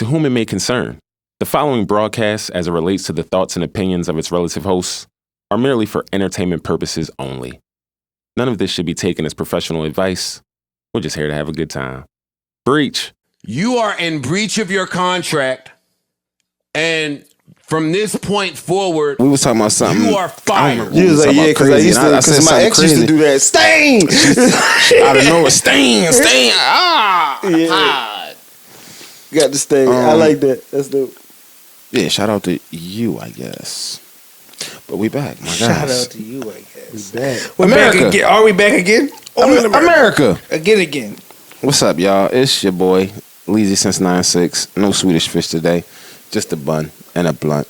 To whom it may concern, the following broadcast, as it relates to the thoughts and opinions of its relative hosts, are merely for entertainment purposes only. None of this should be taken as professional advice. We're just here to have a good time. Breach. You are in breach of your contract, and from this point forward, we was talking about something. You are fired. You was like, yeah, because my ex used to do that. Stain! I don't know. Stain. Got the stain. I like that. That's dope. Yeah, shout out to you, I guess. But we back, my guys. Shout out to you, I guess. We back. We're America. back again. Are we back again? America. Again. What's up, y'all? It's your boy, Leezy since 9'6". No Swedish fish today. Just a bun and a blunt.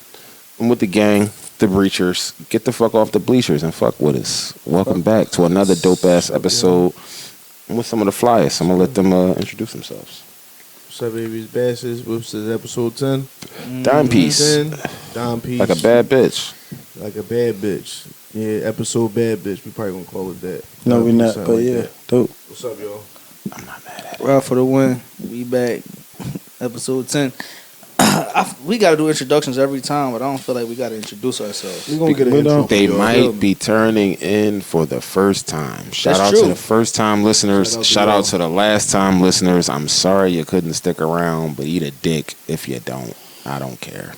I'm with the gang, the Breachers. Get the fuck off the bleachers and fuck with us. Welcome back to another dope-ass episode. I'm with some of the flyers. I'm going to let them introduce themselves. What's up, babies, bastards? This is episode 10. Dime piece. Dime piece. Like a bad bitch. Like a bad bitch. Yeah, episode bad bitch. We probably gonna call it that. No, we not, but yeah. Dope. What's up, y'all? I'm not mad at it. Ride for the win. We back. Episode 10. We got to do introductions every time, but I don't feel like we got to introduce ourselves. We're going to get an intro. They might be turning in for the first time. Shout out to the first time listeners. Shout out to the last time listeners. I'm sorry you couldn't stick around, but eat a dick if you don't. I don't care.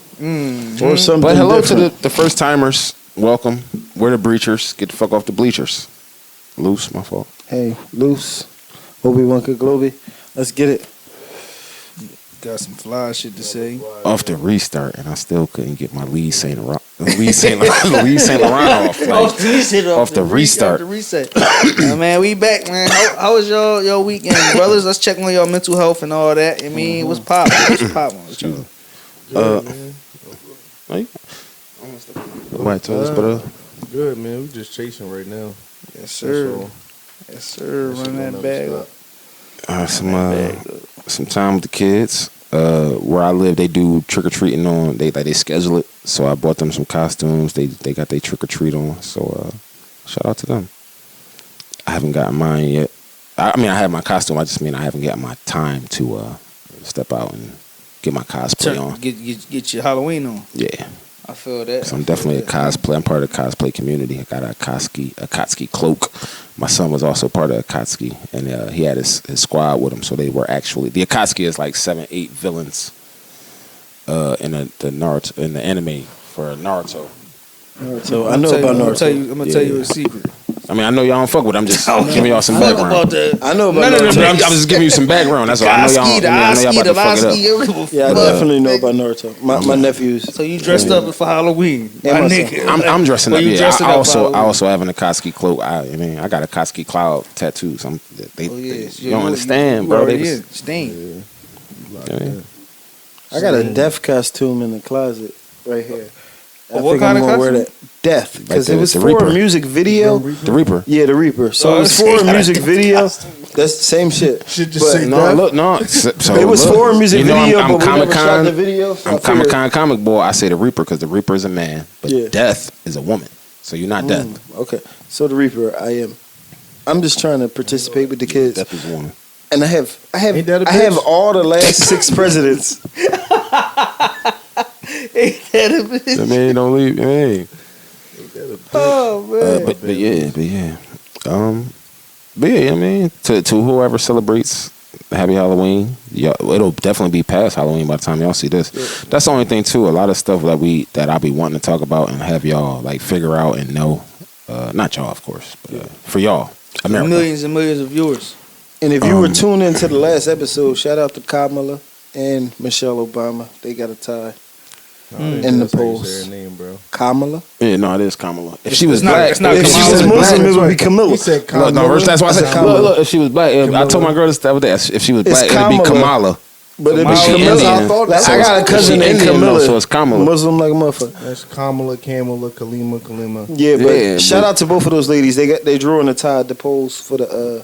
Or something. But hello to the first timers. Welcome. We're the Breachers. Get the fuck off the bleachers. Loose, my fault. Hey, Loose. Obi-Wan Kaglobi. Let's get it. Got some fly shit to say. Off the restart, and I still couldn't get my Lee Saint Laurent off. Off the restart. Man, we back, man. How was your weekend, brothers? Let's check on your mental health and all that. I mean, what's poppin'? What's poppin' with you? What told us, but good, man. We just chasing right now. Yes, sir. Yes, sir. Run that bag up. Some time with the kids. Where I live, they do trick or treating on. They schedule it, so I bought them some costumes. They got their trick or treat on. So shout out to them. I haven't gotten mine yet. I mean, I have my costume. I just mean I haven't gotten my time to step out and get my cosplay on. Get your Halloween on. Yeah. I feel that. So I'm definitely a cosplay. I'm part of the cosplay community. I got a Akatsuki cloak. My son was also part of Akatsuki, and he had his squad with him. So they were actually the Akatsuki is like 7-8 villains in the Naruto in the anime for Naruto. So I know about Naruto. I'm gonna tell you a secret. I mean, I know y'all don't fuck with it. I'm just giving y'all some background. I know about Naruto. No, I'm just giving you some background. That's all. I know y'all about to fuck it up. Yeah, I definitely know about Naruto. My nephews. So you dressed up for Halloween, my nigga. I'm dressing up. Yeah, I also have an Akatsuki cloak. I mean, I got Akatsuki cloud tattoos. You don't understand, bro. Stain. I got a death costume in the closet right here. What kind of costume? Wear that. Death, because Like it was the for Reaper. a music video. The Reaper. Yeah, the Reaper. So it was for a music video. That's the same shit. Should just say No, death. look, no. So It was for a music video, I'm but we never shot Comic-Con. the video. So I'm Comic-Con comic boy. I say the Reaper because the Reaper is a man, but Yeah. Death is a woman. So you're not Death. Okay, so the Reaper, I am. I'm just trying to participate with the kids, Death is a woman. and I have Ain't that a bitch? all the last 6 presidents. Ain't that a bitch? The man don't leave. Hey. Oh man. But yeah. I mean, to whoever celebrates Happy Halloween, it'll definitely be past Halloween by the time y'all see this. Yeah. That's the only thing too. A lot of stuff that I'll be wanting to talk about and have y'all like figure out and know. Not y'all, of course, but for y'all, America. Millions and millions of viewers. And if you were tuned into the last episode, shout out to Kamala and Michelle Obama. They got a tie in the polls. Name, bro. Kamala. Yeah, no, it is Kamala. If she was black, it's not If she Kamala. was Muslim, it would be Camilla. He said Kamala. No, that's why I said Kamala. look, if she was black, I told my girl this the other day. If she was black, it'd be Kamala. But it Kamala. was She Camilla. Indian. Like, I got a cousin named Indian, Camilla. though, so it's Kamala. Muslim like a motherfucker. That's Kamala, Kalima. Yeah, but Yeah, shout out to both of those ladies. They drew in the tie at the polls for the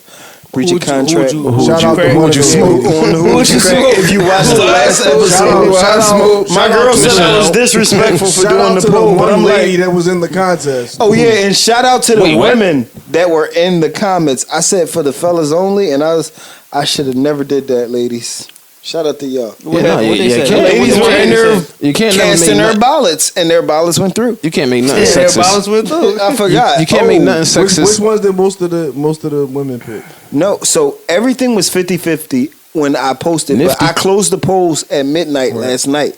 breach of contract. Shout out to Who one would of you the smoke ladies. on? Who would you crack? If you watched the last episode, my girl said I was disrespectful for doing the poll, but I'm lady like, that was in the contest. oh yeah, and shout out to the Wait, what? women that were in the comments. I said for the fellas only, and I should have never did that, ladies. Shout out to y'all. Yeah, no, What you they say? can't. Ladies you were in there You can't never casting make their nothing. ballots, and their ballots went through. You can't make nothing Yeah, their sexist. balance went through. I forgot. You can't make nothing Which sexist. ones did most of the women pick? No, so everything was 50-50 when I posted, Nifty. but I closed the polls at midnight last night.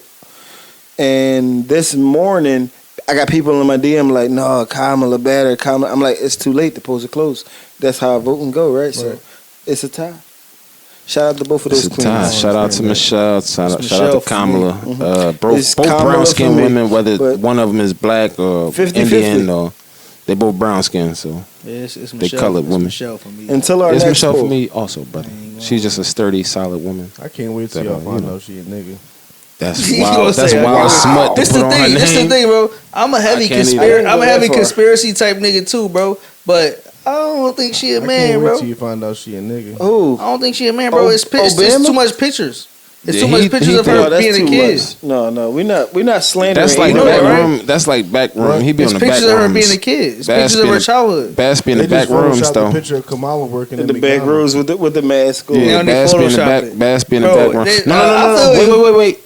And this morning, I got people in my DM like, no, Kamala better. Kamala. I'm like, it's too late. The polls are closed. That's how voting go, right? So it's a tie. Shout out to both of those It's a tie. queens. Shout out to Michelle. Shout Michelle out to for Kamala. It's Both Kamala brown for skinned me, women, whether but one of them is black or 50-50. Indian or they both brown skinned. So Yeah, it's they Michelle. colored It's women. Michelle for me. Until our It's next Michelle poll. for me also, brother. She's just a sturdy, solid woman. I can't wait till That, y'all you find know. out she a nigga. That's You gonna wild. That's say, wild wow. smut to This put the on thing. her This the name. thing, bro. I'm a heavy can't even- conspiracy. I I'm a didn't go heavy that far. conspiracy type nigga too, bro. But I don't think she a I man, can't bro. wait till you find out she a nigga. Who? I don't think she a man, bro. It's Obama? too much pictures. It's Yeah, too much he- pictures he of think- her No, that's being too a kid. much. No, we're not slandering. That's like You know back that, right? room. That's like back room. He be It's on the back pictures of her rooms. being a kid. It's Bass pictures of being her a- childhood. Bass be in They the back just rooms photoshopped though. a picture of Kamala working in the back McDonald's. rows with the mask. on. Yeah, they Bass be in the photoshopped back. it. Bass be in the Bro, back room. they- No, I no, feel no. like- Wait.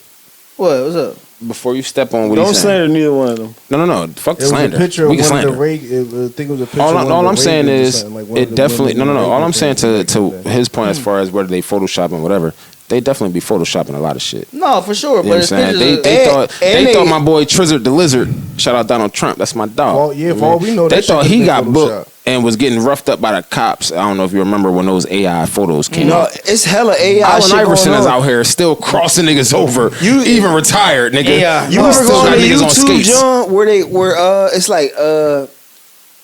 What? What's up? Before you step on what Don't he's saying. slander neither one of them. No. Fuck It was slander. a picture We of can one of slander. the I think it was a picture. All, of one all of I'm the saying Reagans or is, something, like one of it the definitely women no. in the All I'm Reagan saying thing, to something like that. his point as far as whether they photoshopping whatever, they definitely be photoshopping a lot of shit. No, for sure. You know But what I'm it's saying? pictures. They And- thought and they thought they- my boy Trizzard the Lizard. Shout out Donald Trump. That's my dog. Well, yeah, for all we know, they that shit thought could've he been got Photoshopped. booked and was getting roughed up by the cops. I don't know if you remember when those AI photos came No, out. it's hella AI Allen shit Iverson going is on. out here still crossing niggas over. You even retired, nigga. Yeah. You He ever still go on got the niggas on YouTube, skates. John, where it's like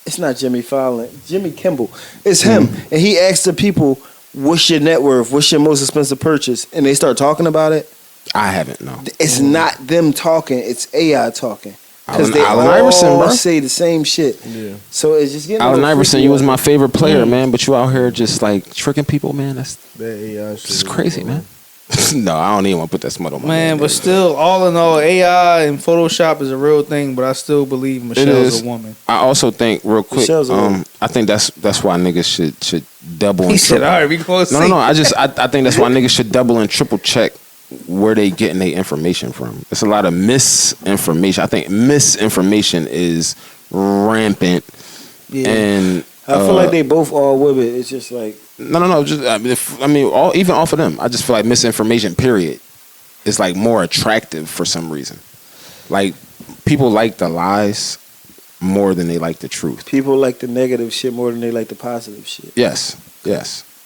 it's not Jimmy Fallon, Jimmy Kimmel. It's him, and he asked the people, "What's your net worth? What's your most expensive purchase?" And they start talking about it. I haven't no. It's not them talking; it's AI talking. Because they Allen all Iverson, bro. say the same shit. Yeah. So it's just getting. a Allen little Iverson, freaky you was out my there. favorite player, man, but you out here just like tricking people, man. That's That AI shit just is crazy, going man. No, I don't even want to put that smut on my Man, name, but still, all in all, AI and Photoshop is a real thing. But I still believe Michelle's is. a woman. I also think real quick, Michelle's a woman. I think that's why niggas should double He and said, triple. "All right, we going to see." No. I think that's why niggas should double and triple check where they getting their information from. It's a lot of misinformation. I think misinformation is rampant, Yeah. and I feel like they both all with it. It's just like no. Just even off of them, I just feel like misinformation. Period, is like more attractive for some reason. Like people like the lies more than they like the truth. people like the negative shit more than they like the positive shit. Yes.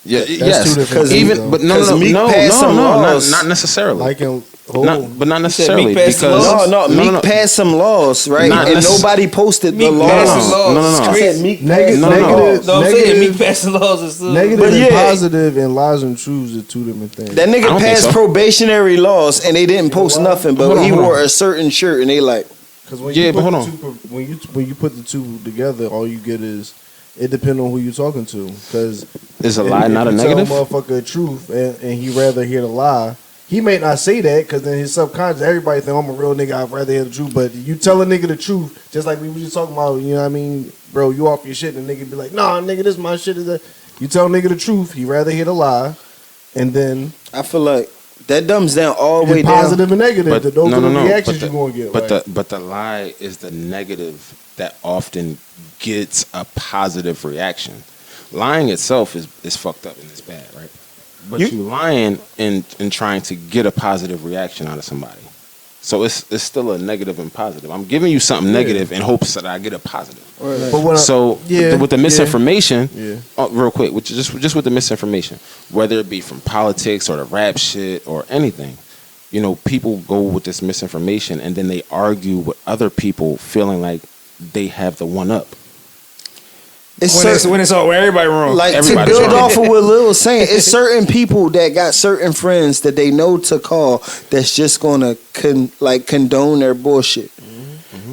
Yeah, That's yes. two different things, Even, though. but no, 'Cause Meek passed some laws. not necessarily. Like in But not necessarily Meek passed the because laws? No, Meek passed some laws, right? Not And necess- nobody posted the Meek laws. passed the laws. No. I Crazy. said Meek Negative, No, no, no. negative, No, I'm saying negative, me passing laws is still negative But and yeah. positive and lies and truths are two different things. That I nigga don't think passed so. probationary laws and they didn't post nothing, but Hold on, he hold wore on. a certain shirt and they like, Because when Yeah, you but put hold the on. two, when you put the two together, all you get is it depends on who you're talking to. Because is a lie not a negative? Tell a motherfucker the truth and he rather hear the lie. He may not say that because then his subconscious, everybody think I'm a real nigga. I'd rather hear the truth. But you tell a nigga the truth, just like we were just talking about. You know what I mean, bro? You off your shit, and the nigga be like, nah, nigga, this my shit. Is that you tell a nigga the truth? He rather hear the lie, and then I feel like that dumbs down all the way it's down. positive and negative. Those are the reactions But you're gonna get. But right? the lie is the negative that often gets a positive reaction. Lying itself is fucked up and it's bad, right? But you lying and trying to get a positive reaction out of somebody. So it's still a negative and positive. I'm giving you something negative in hopes that I get a positive. But when So with the misinformation, Yeah. real quick, just with the misinformation, whether it be from politics or the rap shit or anything, you know, people go with this misinformation and then they argue with other people, feeling like they have the one up. when it's all where everybody wrong. Like Everybody's to build wrong. off of what Lil was saying, it's certain people that got certain friends that they know to call that's just gonna condone their bullshit.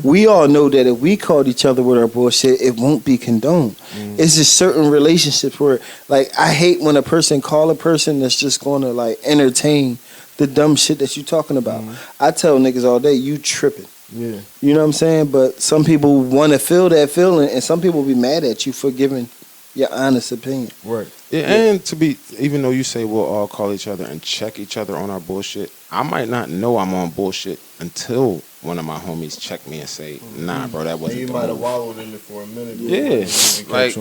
We all know that if we called each other with our bullshit, it won't be condoned. It's just certain relationships where, like, I hate when a person call a person that's just gonna like entertain the dumb shit that you talking about. I tell niggas all day, you tripping. Yeah. You know what I'm saying? But some people want to feel that feeling, and some people be mad at you for giving your honest opinion. Right. Yeah, and to be, even though you say we'll all call each other and check each other on our bullshit, I might not know I'm on bullshit until one of my homies check me and say, "Nah, bro, that wasn't." You the might have move." wallowed in it for a minute. Yeah, like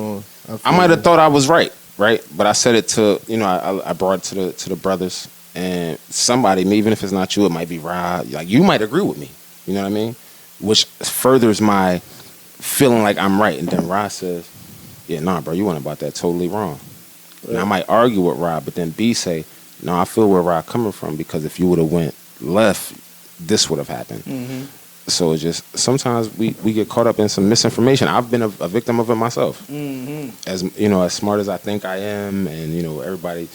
I might might have thought I was right, but I said it to I brought it to the brothers, and somebody, even if it's not you, it might be Rod. Like you might agree with me, you know what I mean? Which furthers my feeling like I'm right, and then Rod says, "Yeah, nah, bro, you went about that totally wrong." And I might argue with Rod, but then B say, "No, I feel where Rod coming from because if you would have went left, this would have happened." Mm-hmm. So it's just sometimes we get caught up in some misinformation. I've been a victim of it myself. Mm-hmm. As as smart as I think I am, and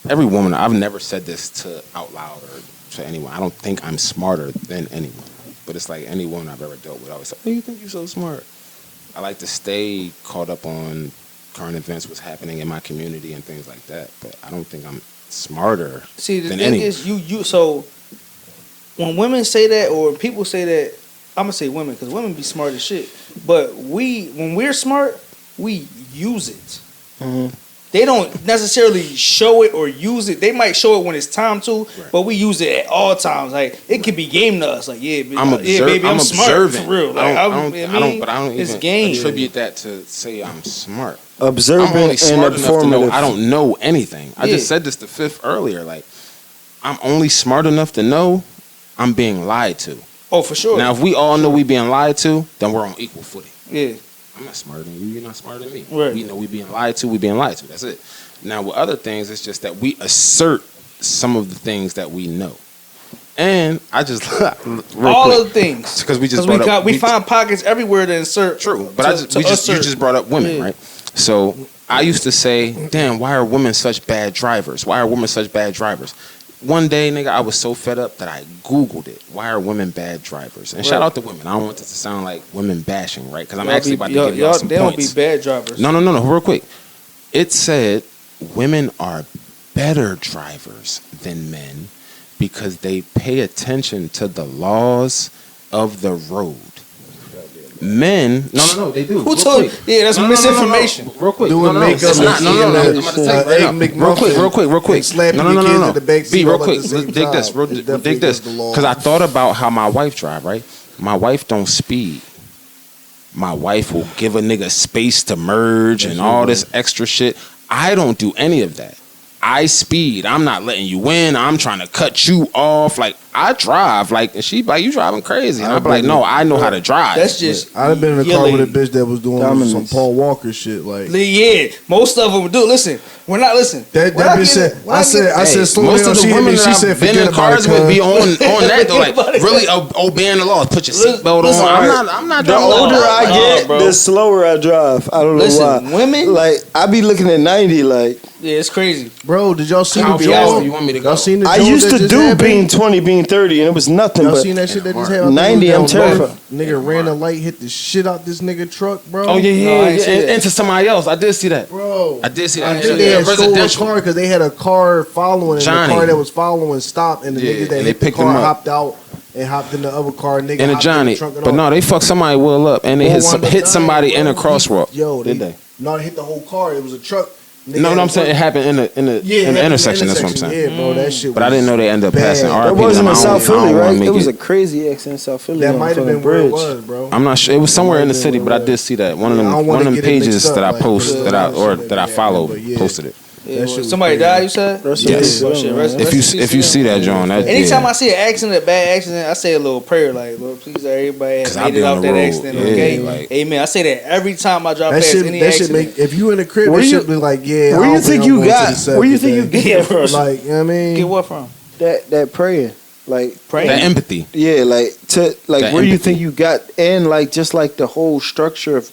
every woman. I've never said this to out loud or to anyone. I don't think I'm smarter than anyone, but it's like any woman I've ever dealt with. I always say, "Oh, you think you're so smart?" I like to stay caught up on current events, what's happening in my community, and things like that. But I don't think I'm smarter. See, the than thing anyone. is, you. So when women say that, or people say that, I'm gonna say women because women be smart as shit. But when we're smart, we use it. Mm-hmm. They don't necessarily show it or use it. They might show it when it's time to, Right. but we use it at all times. Like it could be game to us. Like baby, I'm smart observant. for real. Like, I don't it's even game. attribute that to say I'm smart. Observant I'm only and smart enough to know informative. I don't know anything. I just said this to Fifth earlier. Like I'm only smart enough to know I'm being lied to. Oh, for sure. Now, if we all know we being lied to, then we're on equal footing. Yeah. I'm not smarter than you. You're not smarter than me. Right. We know we being lied to. We being lied to. That's it. Now, with other things, it's just that we assert some of the things that we know. And I just All of the things because we just brought up, we find pockets everywhere to insert. True, but you just brought up women, right? So I used to say, "Damn, why are women such bad drivers? Why are women such bad drivers?" One day, nigga, I was so fed up that I Googled it. Why are women bad drivers? And shout out to women. I don't want this to sound like women bashing, right? Because I'm actually about to give y'all some They don't points. be bad drivers. No, real quick. It said women are better drivers than men because they pay attention to the laws of the road. Men, no, they do. Who told you? Yeah, that's misinformation. Real quick, Doing makeup. It's not. No. I'm about to tell you right now. Real quick. Slapping No. your kids at the back B, seat real all at quick. the same Dig time. this. It definitely Dig this. against the law. Because I thought about how my wife drive. Right, my wife don't speed. My wife will give a nigga space to merge and all this extra shit. I don't do any of that. I speed. I'm not letting you win. I'm trying to cut you off. Like I drive. Like and she be like, you driving crazy. And I'm like, no, I know how to drive. That's just. I've been in a your car with a lady. bitch that was doing Dominance. some Paul Walker shit. Like Yeah, most of them do. Listen, we're not listening. that bitch said. I said, slow most down. of the She hit women me. She that said, I've been forget in about cars it. with be cuz. on that though, like Forget about it. really obeying the laws. Put your Listen, seatbelt listen, on. I'm not The doing older that. I get, bro. the slower I drive. I don't know Listen, why. women. Like I be looking at 90. Like Yeah, it's crazy. Bro, did y'all see How the fast joint? do you want me to go? Y'all seen the I joint used that to just do happened? being 20, being 30, and it was nothing. Y'all But seen that shit that just Hard. happened? 90, I'm Down terrified. North. Nigga ran a light, hit the shit out this nigga truck, bro. Oh No, I ain't see that. into somebody else. I did see that. Bro. I did see I that. think They had stolen a Residential. car because they had a car following, and Johnny. the car that was following stopped, and the Yeah, nigga that and they hit the picked car him up. hopped out and hopped in the other car. Nigga And a hopped Johnny, in the trunk and but all. no, they fucked somebody well up, and they Boy hit wound up hit dying, somebody bro. in a crosswalk. Yo, Did they? No, they hit the whole car. It was a truck. Nigga No, had I'm a saying it truck. happened in the Yeah, intersection. That's what I'm saying. Yeah, bro, that shit. But I didn't know they ended up bad. passing. That that RIP wasn't them. in I don't- South I Philly, don't wanna right? make It was a crazy accident in South Philly. That on might have fucking been where it bridge. was, bro. I'm not sure. It was somewhere in the city, but I Yeah. did see that. One of I them, don't one wanna of them get it mixed pages up, that I like, post yeah, that I shit or like that I that, follow but yeah. posted it. Yeah, That shit was somebody crazy. died. You said. Rest in Yes. peace to Oh, them, shit, man. rest- If you see that, John, that Anytime yeah. I see an accident, a bad accident, I say a little prayer like, Lord, please let everybody has 'Cause I made be it on out the that road. accident. Yeah, Okay, like- amen. I say that every time I drive That past shit, any that shit accident. make if you in the crib, Where that you- shit be like, yeah. Where I you don't think I'm you going to got? the Sabbath Where you think you today. get that from? Like, you know what I mean? Get what from? That praying, like Praying. That empathy. yeah, like to like That where you empathy. think you got, and like just like the whole structure of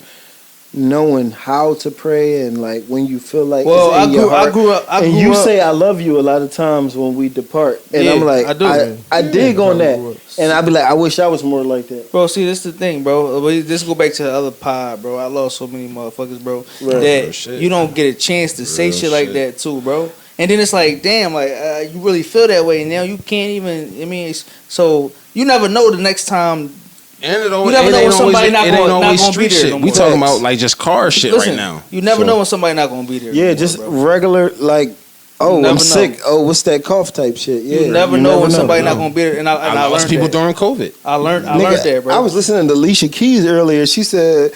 knowing how to pray, and like when you feel like Well, it's in your I heart. grew up. And you say I love you a lot of times when we depart, and Yeah, I'm like, I do. I dig on Yeah, that, and I be like, I wish I was more like that. Bro, see, this is the thing, bro. This go back to the other pod, bro. I lost so many motherfuckers, bro. Right. Real That shit. you don't get a chance to say Real shit like shit. that too, bro. And then it's like, damn, like you really feel that way now. You can't even. I mean, so you never know the next time And it You never know when somebody not gonna be there no We more. talking about like just car shit Listen, right now. you never So- know when somebody not gonna be there. Yeah, no more, just bro. regular like. Oh, never I'm know. sick. Oh, what's that cough type shit? Yeah, You never know when somebody no. not gonna be there. And I I lost learned people that. during COVID. I learned Nigga, that, bro. I was listening to Alicia Keys earlier. She said,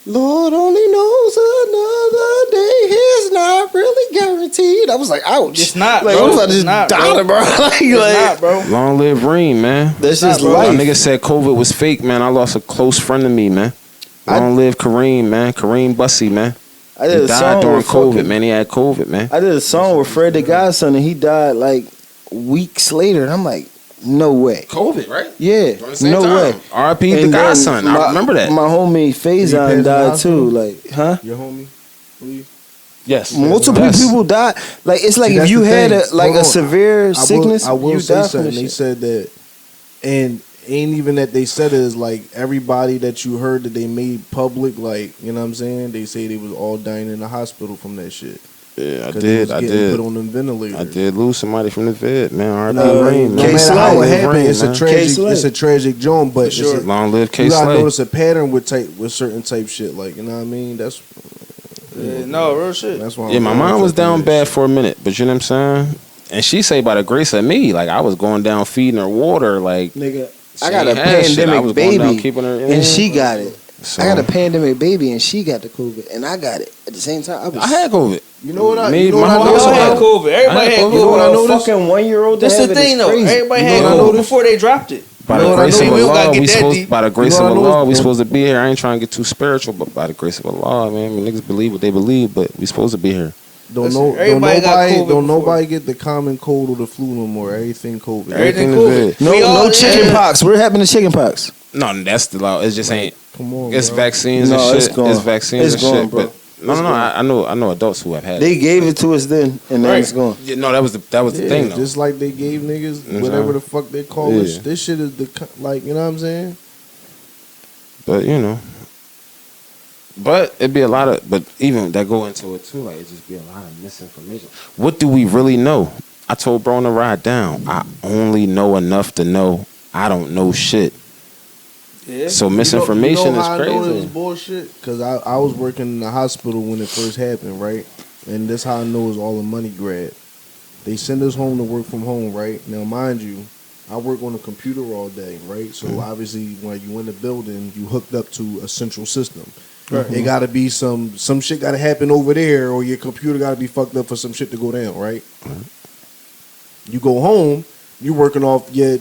"Lord only knows another day is not really guaranteed." I was like, "Ouch!" It's not, like, bro. what if I It's just not, died, bro? Like, It's not, bro. Long live Reem, man. that's just bro. A life. nigga said COVID was fake, man. I lost a close friend of me, man. Long live Kareem, man. Kareem Bussy, man. I He did a died song during with COVID, fucking- man. He had COVID, man. I did a song with Fred the Godson, and he died like weeks later. And I'm like, no way. COVID, right? Yeah, During the same no time. way. R.I.P. the And then Godson. I remember that. My homie Did he pass Faison in the died hospital? too. Like, huh? Your homie? Please? Yes. Multiple Yes. people died. Like, it's like See, if that's you the had thing. a like Hold a on. severe sickness, I will you say die from something. this They shit. said that, and ain't even that they said it is like everybody that you heard that they made public, like, you know what I'm saying? They say they was all dying in the hospital from that shit. Yeah, I 'Cause they was did. I getting did. Put on them ventilators. I did lose somebody from the vid, man. R.I.P. Uh, Reem, No man. K-Slay. matter how it Long live happened, Reem, it's a man. tragic. K-Slay. It's a tragic joint, but sure. it's a, Long live you gotta K-Slay. notice a pattern with certain type shit. Like, you know what I mean? That's Yeah, no, real shit. that's why. Yeah, my mom was down bad for a minute, but you know what I'm saying? And she say by the grace of me, like I was going down feeding her water, like Nigga, she I got a ain't had shit. I was pandemic going down baby, keeping her in. and she got it. So, I got a pandemic baby, and she got the COVID, and I got it at the same time. I had COVID. You know what I? Me, You know my what I whole We noticed? all house had had COVID. Everybody had COVID. You know what I COVID. noticed? Fucking 1-year-old. That's the thing, though. Everybody You had know what I COVID noticed? before they dropped it. By You know the what I grace of mean? We don't gotta Allah, get we that supposed deep. by the grace You know of what I Allah, noticed? we supposed to be here. I ain't trying to get too spiritual, but by the grace of Allah, man, I mean, niggas believe what they believe, but we supposed to be here. Don't Listen, know. Don't everybody got nobody. COVID Don't before. nobody get the common cold or the flu no more. Everything COVID. Everything Everything COVID. is No, We all- no chicken yeah. pox. What happened to chicken pox? No, that's the law. It just ain't. Come on, It's bro. vaccines No, and it's shit. gone. It's vaccines It's and gone, shit. bro. But no, It's no, gone. I know adults who have had They it. gave it to us then, and then Right. it's gone. Yeah, no, that was the Yeah, thing though. just like they gave niggas Mhm. whatever the fuck they call Yeah. this. This shit is like, you know what I'm saying? But you know, but it'd be a lot of. But even that go into it too. Like it just be a lot of misinformation. What do we really know? I told bro on the ride down. I only know enough to know I don't know shit. Yeah. So misinformation you know is how I know it was crazy. bullshit? Because I was working in the hospital when it first happened, right? And that's how I know it was all a money grab. They send us home to work from home, right? Now, mind you, I work on a computer all day, right? So obviously, when you in the building, you hooked up to a central system. It got to be some shit got to happen over there, or your computer got to be fucked up for some shit to go down, right? You go home, you working off your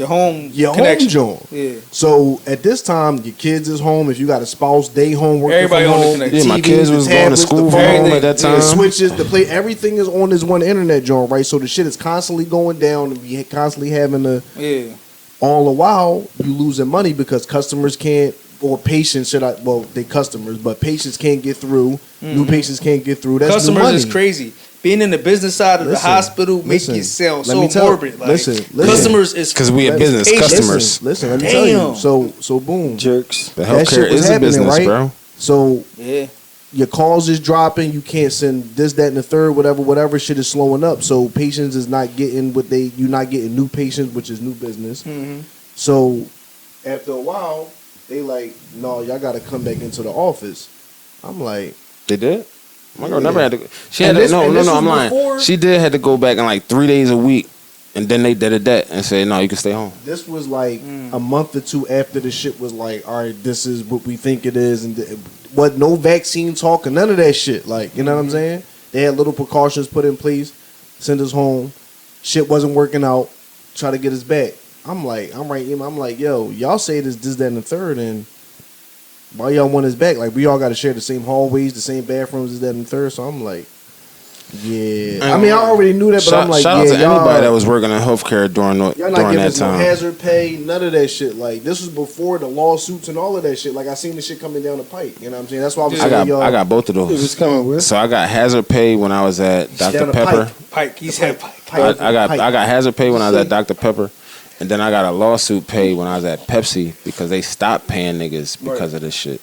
home home connection. joint. Yeah. So at this time, your kids is home. If you got a spouse, they home working Everybody from on the home. connection. Yeah, my TVs, kids the was going to tablets, school the from phone, home at that the time. switches, the play, everything is on this one internet joint, right? So the shit is constantly going down, and we constantly having to. Yeah. All the while, you losing money because customers can't, or patients they customers, but patients can't get through. New patients can't get through. That's new Customers money. is crazy. Being in the business side of the Listen, hospital makes listen. you sound Let so me tell- morbid. Like, listen. customers is Because we a Listen, business patience. customers. Listen, let me tell Damn. you. So boom. Jerks. The That shit healthcare was is a happening, business, right? bro. So yeah. your calls is dropping. You can't send this, that, and the third. Whatever shit is slowing up. So patients is not getting what they. You're not getting new patients, which is new business. Mm-hmm. So after a while, they like, no, y'all got to come back into the office. I'm like, They did. My girl Yeah. never had to. She And had this- to. and No, this I'm was lying. before- She did had to go back in like 3 days a week, and then they did a debt and said, "No, you can stay home." this was like a month or two after the shit was like, all right, this is what we think it is, and what no vaccine talk and none of that shit. Like, you know what I'm saying? They had little precautions put in place, send us home. Shit wasn't working out. Try to get us back. I'm like, yo, y'all say this, that, and the third, and why y'all want us back? Like, we all got to share the same hallways, the same bathrooms, this, that, and the third. So I'm like, yeah. I mean, I already knew that, but I'm like, shout yeah, out to y'all, anybody that was working in healthcare during y'all not during giving that us no time. hazard pay, none of that shit. Like, this was before the lawsuits and all of that shit. Like, I seen the shit coming down the pike. You know what I'm saying? That's why I was I saying, got both of It was those. coming with. So I got hazard pay when I was at down Dr the Pepper. pike. Pike. He said Pike. I got Pike. hazard pay when I was at Dr Pepper, and then I got a lawsuit paid when I was at Pepsi because they stopped paying niggas because of this shit.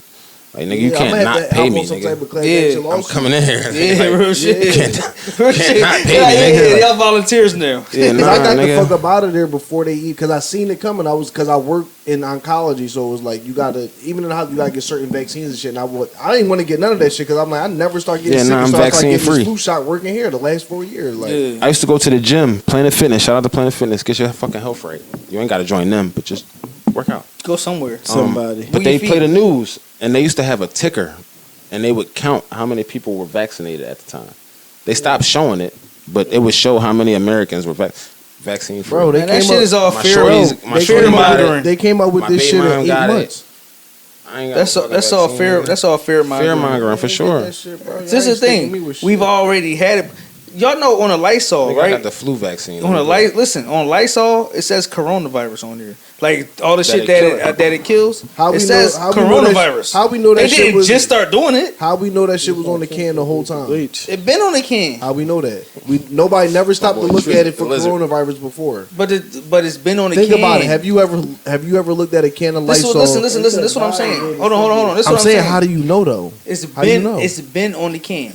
Like, nigga, you can't not pay me, nigga. Yeah. I'm coming in here. Yeah, Like, real shit. Real shit. not pay me, Yeah, nigga. y'all volunteers now. Yeah, Cause nah, I got nigga. the fuck up out of there before they eat. Cause I seen it coming. Cause I work in oncology, so it was like you gotta even in the house you gotta get certain vaccines and shit. And I didn't want to get none of that shit because I'm like I never start getting sick. I'm so I start vaccine getting free. this flu shot working here the last 4 years. Like Yeah. I used to go to the gym, Planet Fitness. Shout out to Planet Fitness. Get your fucking health right. You ain't got to join them, but just work out. Go somewhere. Somebody. But Who they you play the feed? news, and they used to have a ticker, and they would count how many people were vaccinated at the time. They stopped showing it, but it would show how many Americans were vaccine free. bro, they Man, that came shit up. is all my fear. shorties- my They shorty came, up got with, it. they came up with My this baby shit mom in got 8 it. months. I ain't got That's no all. fucking That's all vaccine. fair. That's all fair mongering. Fear mongering for sure. That shit, bro. This is the thing. We've already had it. Y'all know on a Lysol, Nigga, I right? got the flu vaccine. On a listen, on Lysol, it says coronavirus on there. Like all the shit it that kill that it kills. How we it know- says how we know that- coronavirus. how we know that they shit didn't was- just start doing it. How we know that shit was on the can the whole time? It been on the can, How we know that? Nobody never stopped to boy, look at it for the lizard. coronavirus before. but it's been on the Think can. about it. Have you ever looked at a can of Listen, Lysol? listen. This is what I'm saying. Hold on. This is I'm what I'm saying, saying. how do you know though? It's how do you been know? it's been on the can.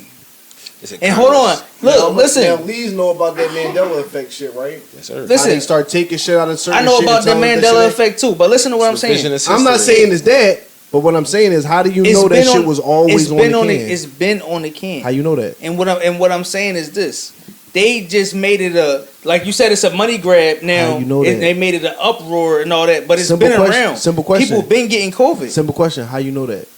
Is it And hold on, Congress? look, listen. Now, Lee's know about that Mandela effect shit, right? Yes, sir. Listen. How they start taking shit out of certain I know shit about and the telling us that Mandela shit ain't- effect too, but listen to what I'm saying. Revisionist I'm not history. saying it's that, but what I'm saying is, how do you know that shit was always on the can? It's been on the can. How you know that? And what I'm saying is this: they just made it like you said, it's a money grab now. How you know that? They made it an uproar and all that, but it's Simple been question- around. simple question. People been getting COVID. Simple question: how you know that?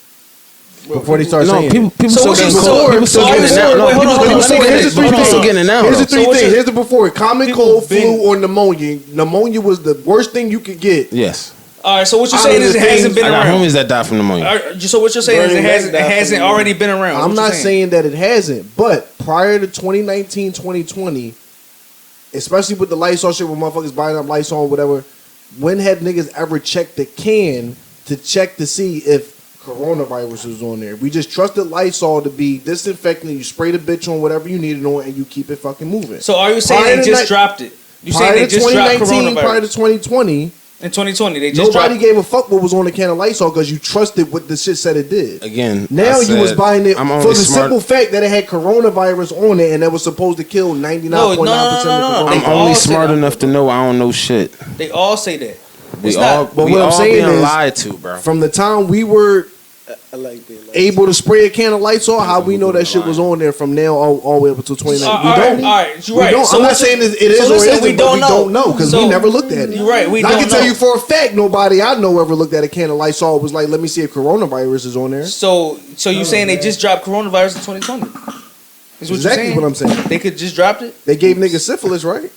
Before they start No, saying people it. still what getting you- it. so- People still so getting it now. wait, No, hold on, people hold on, still let me getting get it. this. People Hold still on. getting it now. Here's the though. three So what things. you- Here's the before. Common People cold, been- flu, or pneumonia. Pneumonia was the worst thing you could get. Yes, All right, so what you're Out saying of is the it hasn't things- been I got around. homies that died from pneumonia. All right, so what you're saying is Bernie it Mac hasn't died from hasn't pneumonia. already been around. I'm What you not saying that it hasn't, but prior to 2019, 2020, especially with the Lysol shit, where motherfuckers buying up Lysol or whatever, when had niggas ever checked the can to check to see if coronavirus was on there? We just trusted Lysol to be disinfecting. You spray the bitch on whatever you need it on, and you keep it fucking moving. So are you saying Prior they to just ni- dropped it? You prior saying they to just dropped 2019, prior to coronavirus 2020, in 2020? They just nobody dropped. gave a fuck what was on the can of Lysol because you trusted what the shit said it did. Again, Now I you was said, buying it I'm for only the smart. simple fact that it had coronavirus on it and that was supposed to kill 99.9% No. of the They I'm coronavirus. all only said smart that. enough to know I don't know shit. They all say that. We It's all, not- But we what I'm all saying being is- lied to, bro. From the time we were I like that. able to spray a can of Lysol, how we know that shit was on there from now all the way up until 2019? All We right, don't. all right, you're We right. don't. So I'm not what you- saying it is so or listen, isn't, we but don't we know. don't know because So- we never looked at it. You're right, we And I don't can tell know. you for a fact, nobody I know ever looked at a can of Lysol was like, let me see if coronavirus is on there. So you saying they just dropped coronavirus in 2020? Is what Exactly you're what I'm saying. They could just dropped it. They gave niggas syphilis, right?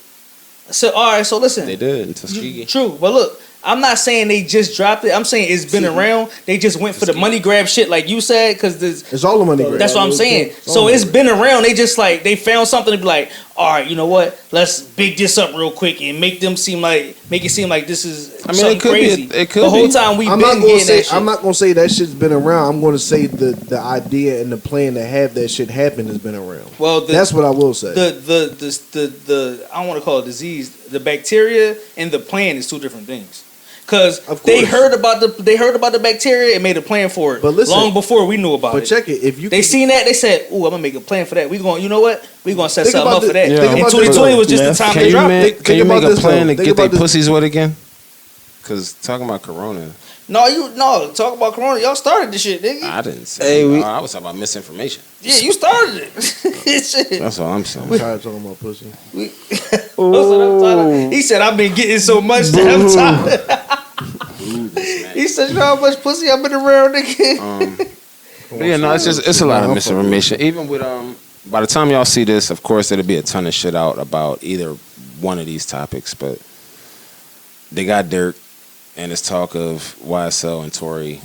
So all right, so listen. They did in Tuskegee. True, but look, I'm not saying they just dropped it. I'm saying it's been around. They just went for the money grab shit, like you said, because It's all the money grab. that's what I'm saying. So it's been around. They just like they found something to be like, all right, you know what? Let's big this up real quick and make it seem like this is I mean, something it could be crazy. it could the whole be. time we've I'm been not gonna getting say that shit. I'm not gonna say that shit's been around. I'm gonna say the idea and the plan to have that shit happen has been around. Well, That's what I will say. the I don't want to call it disease. The bacteria and the plan is two different things. Because Of they course. heard about the bacteria and made a plan for it. But listen, long before we knew about but it. check it. If you They seen that, they said, "Ooh, I'm gonna make a plan for that. We going, you know what? We gonna set Think something about up the- for that." think And about 2020 this, was just though. the time Can they you dropped make, it. can you about make a this, plan though. to Think get their about this. pussies wet again? Because talking about Corona, No, talk about Corona. Y'all started this shit, nigga. I didn't say. Hey, we- I was talking about misinformation. Yeah, you started it. Shit. That's all I'm saying. I'm tired of talking about pussy. That's what I'm tired of. He said, "I've been getting so much that I'm tired." He said, "You know how much pussy I've been around, nigga." But yeah, no, it's a lot of misinformation. Even with by the time y'all see this, of course, there'll be a ton of shit out about either one of these topics. But they got Dirk, and it's talk of YSL and Tory,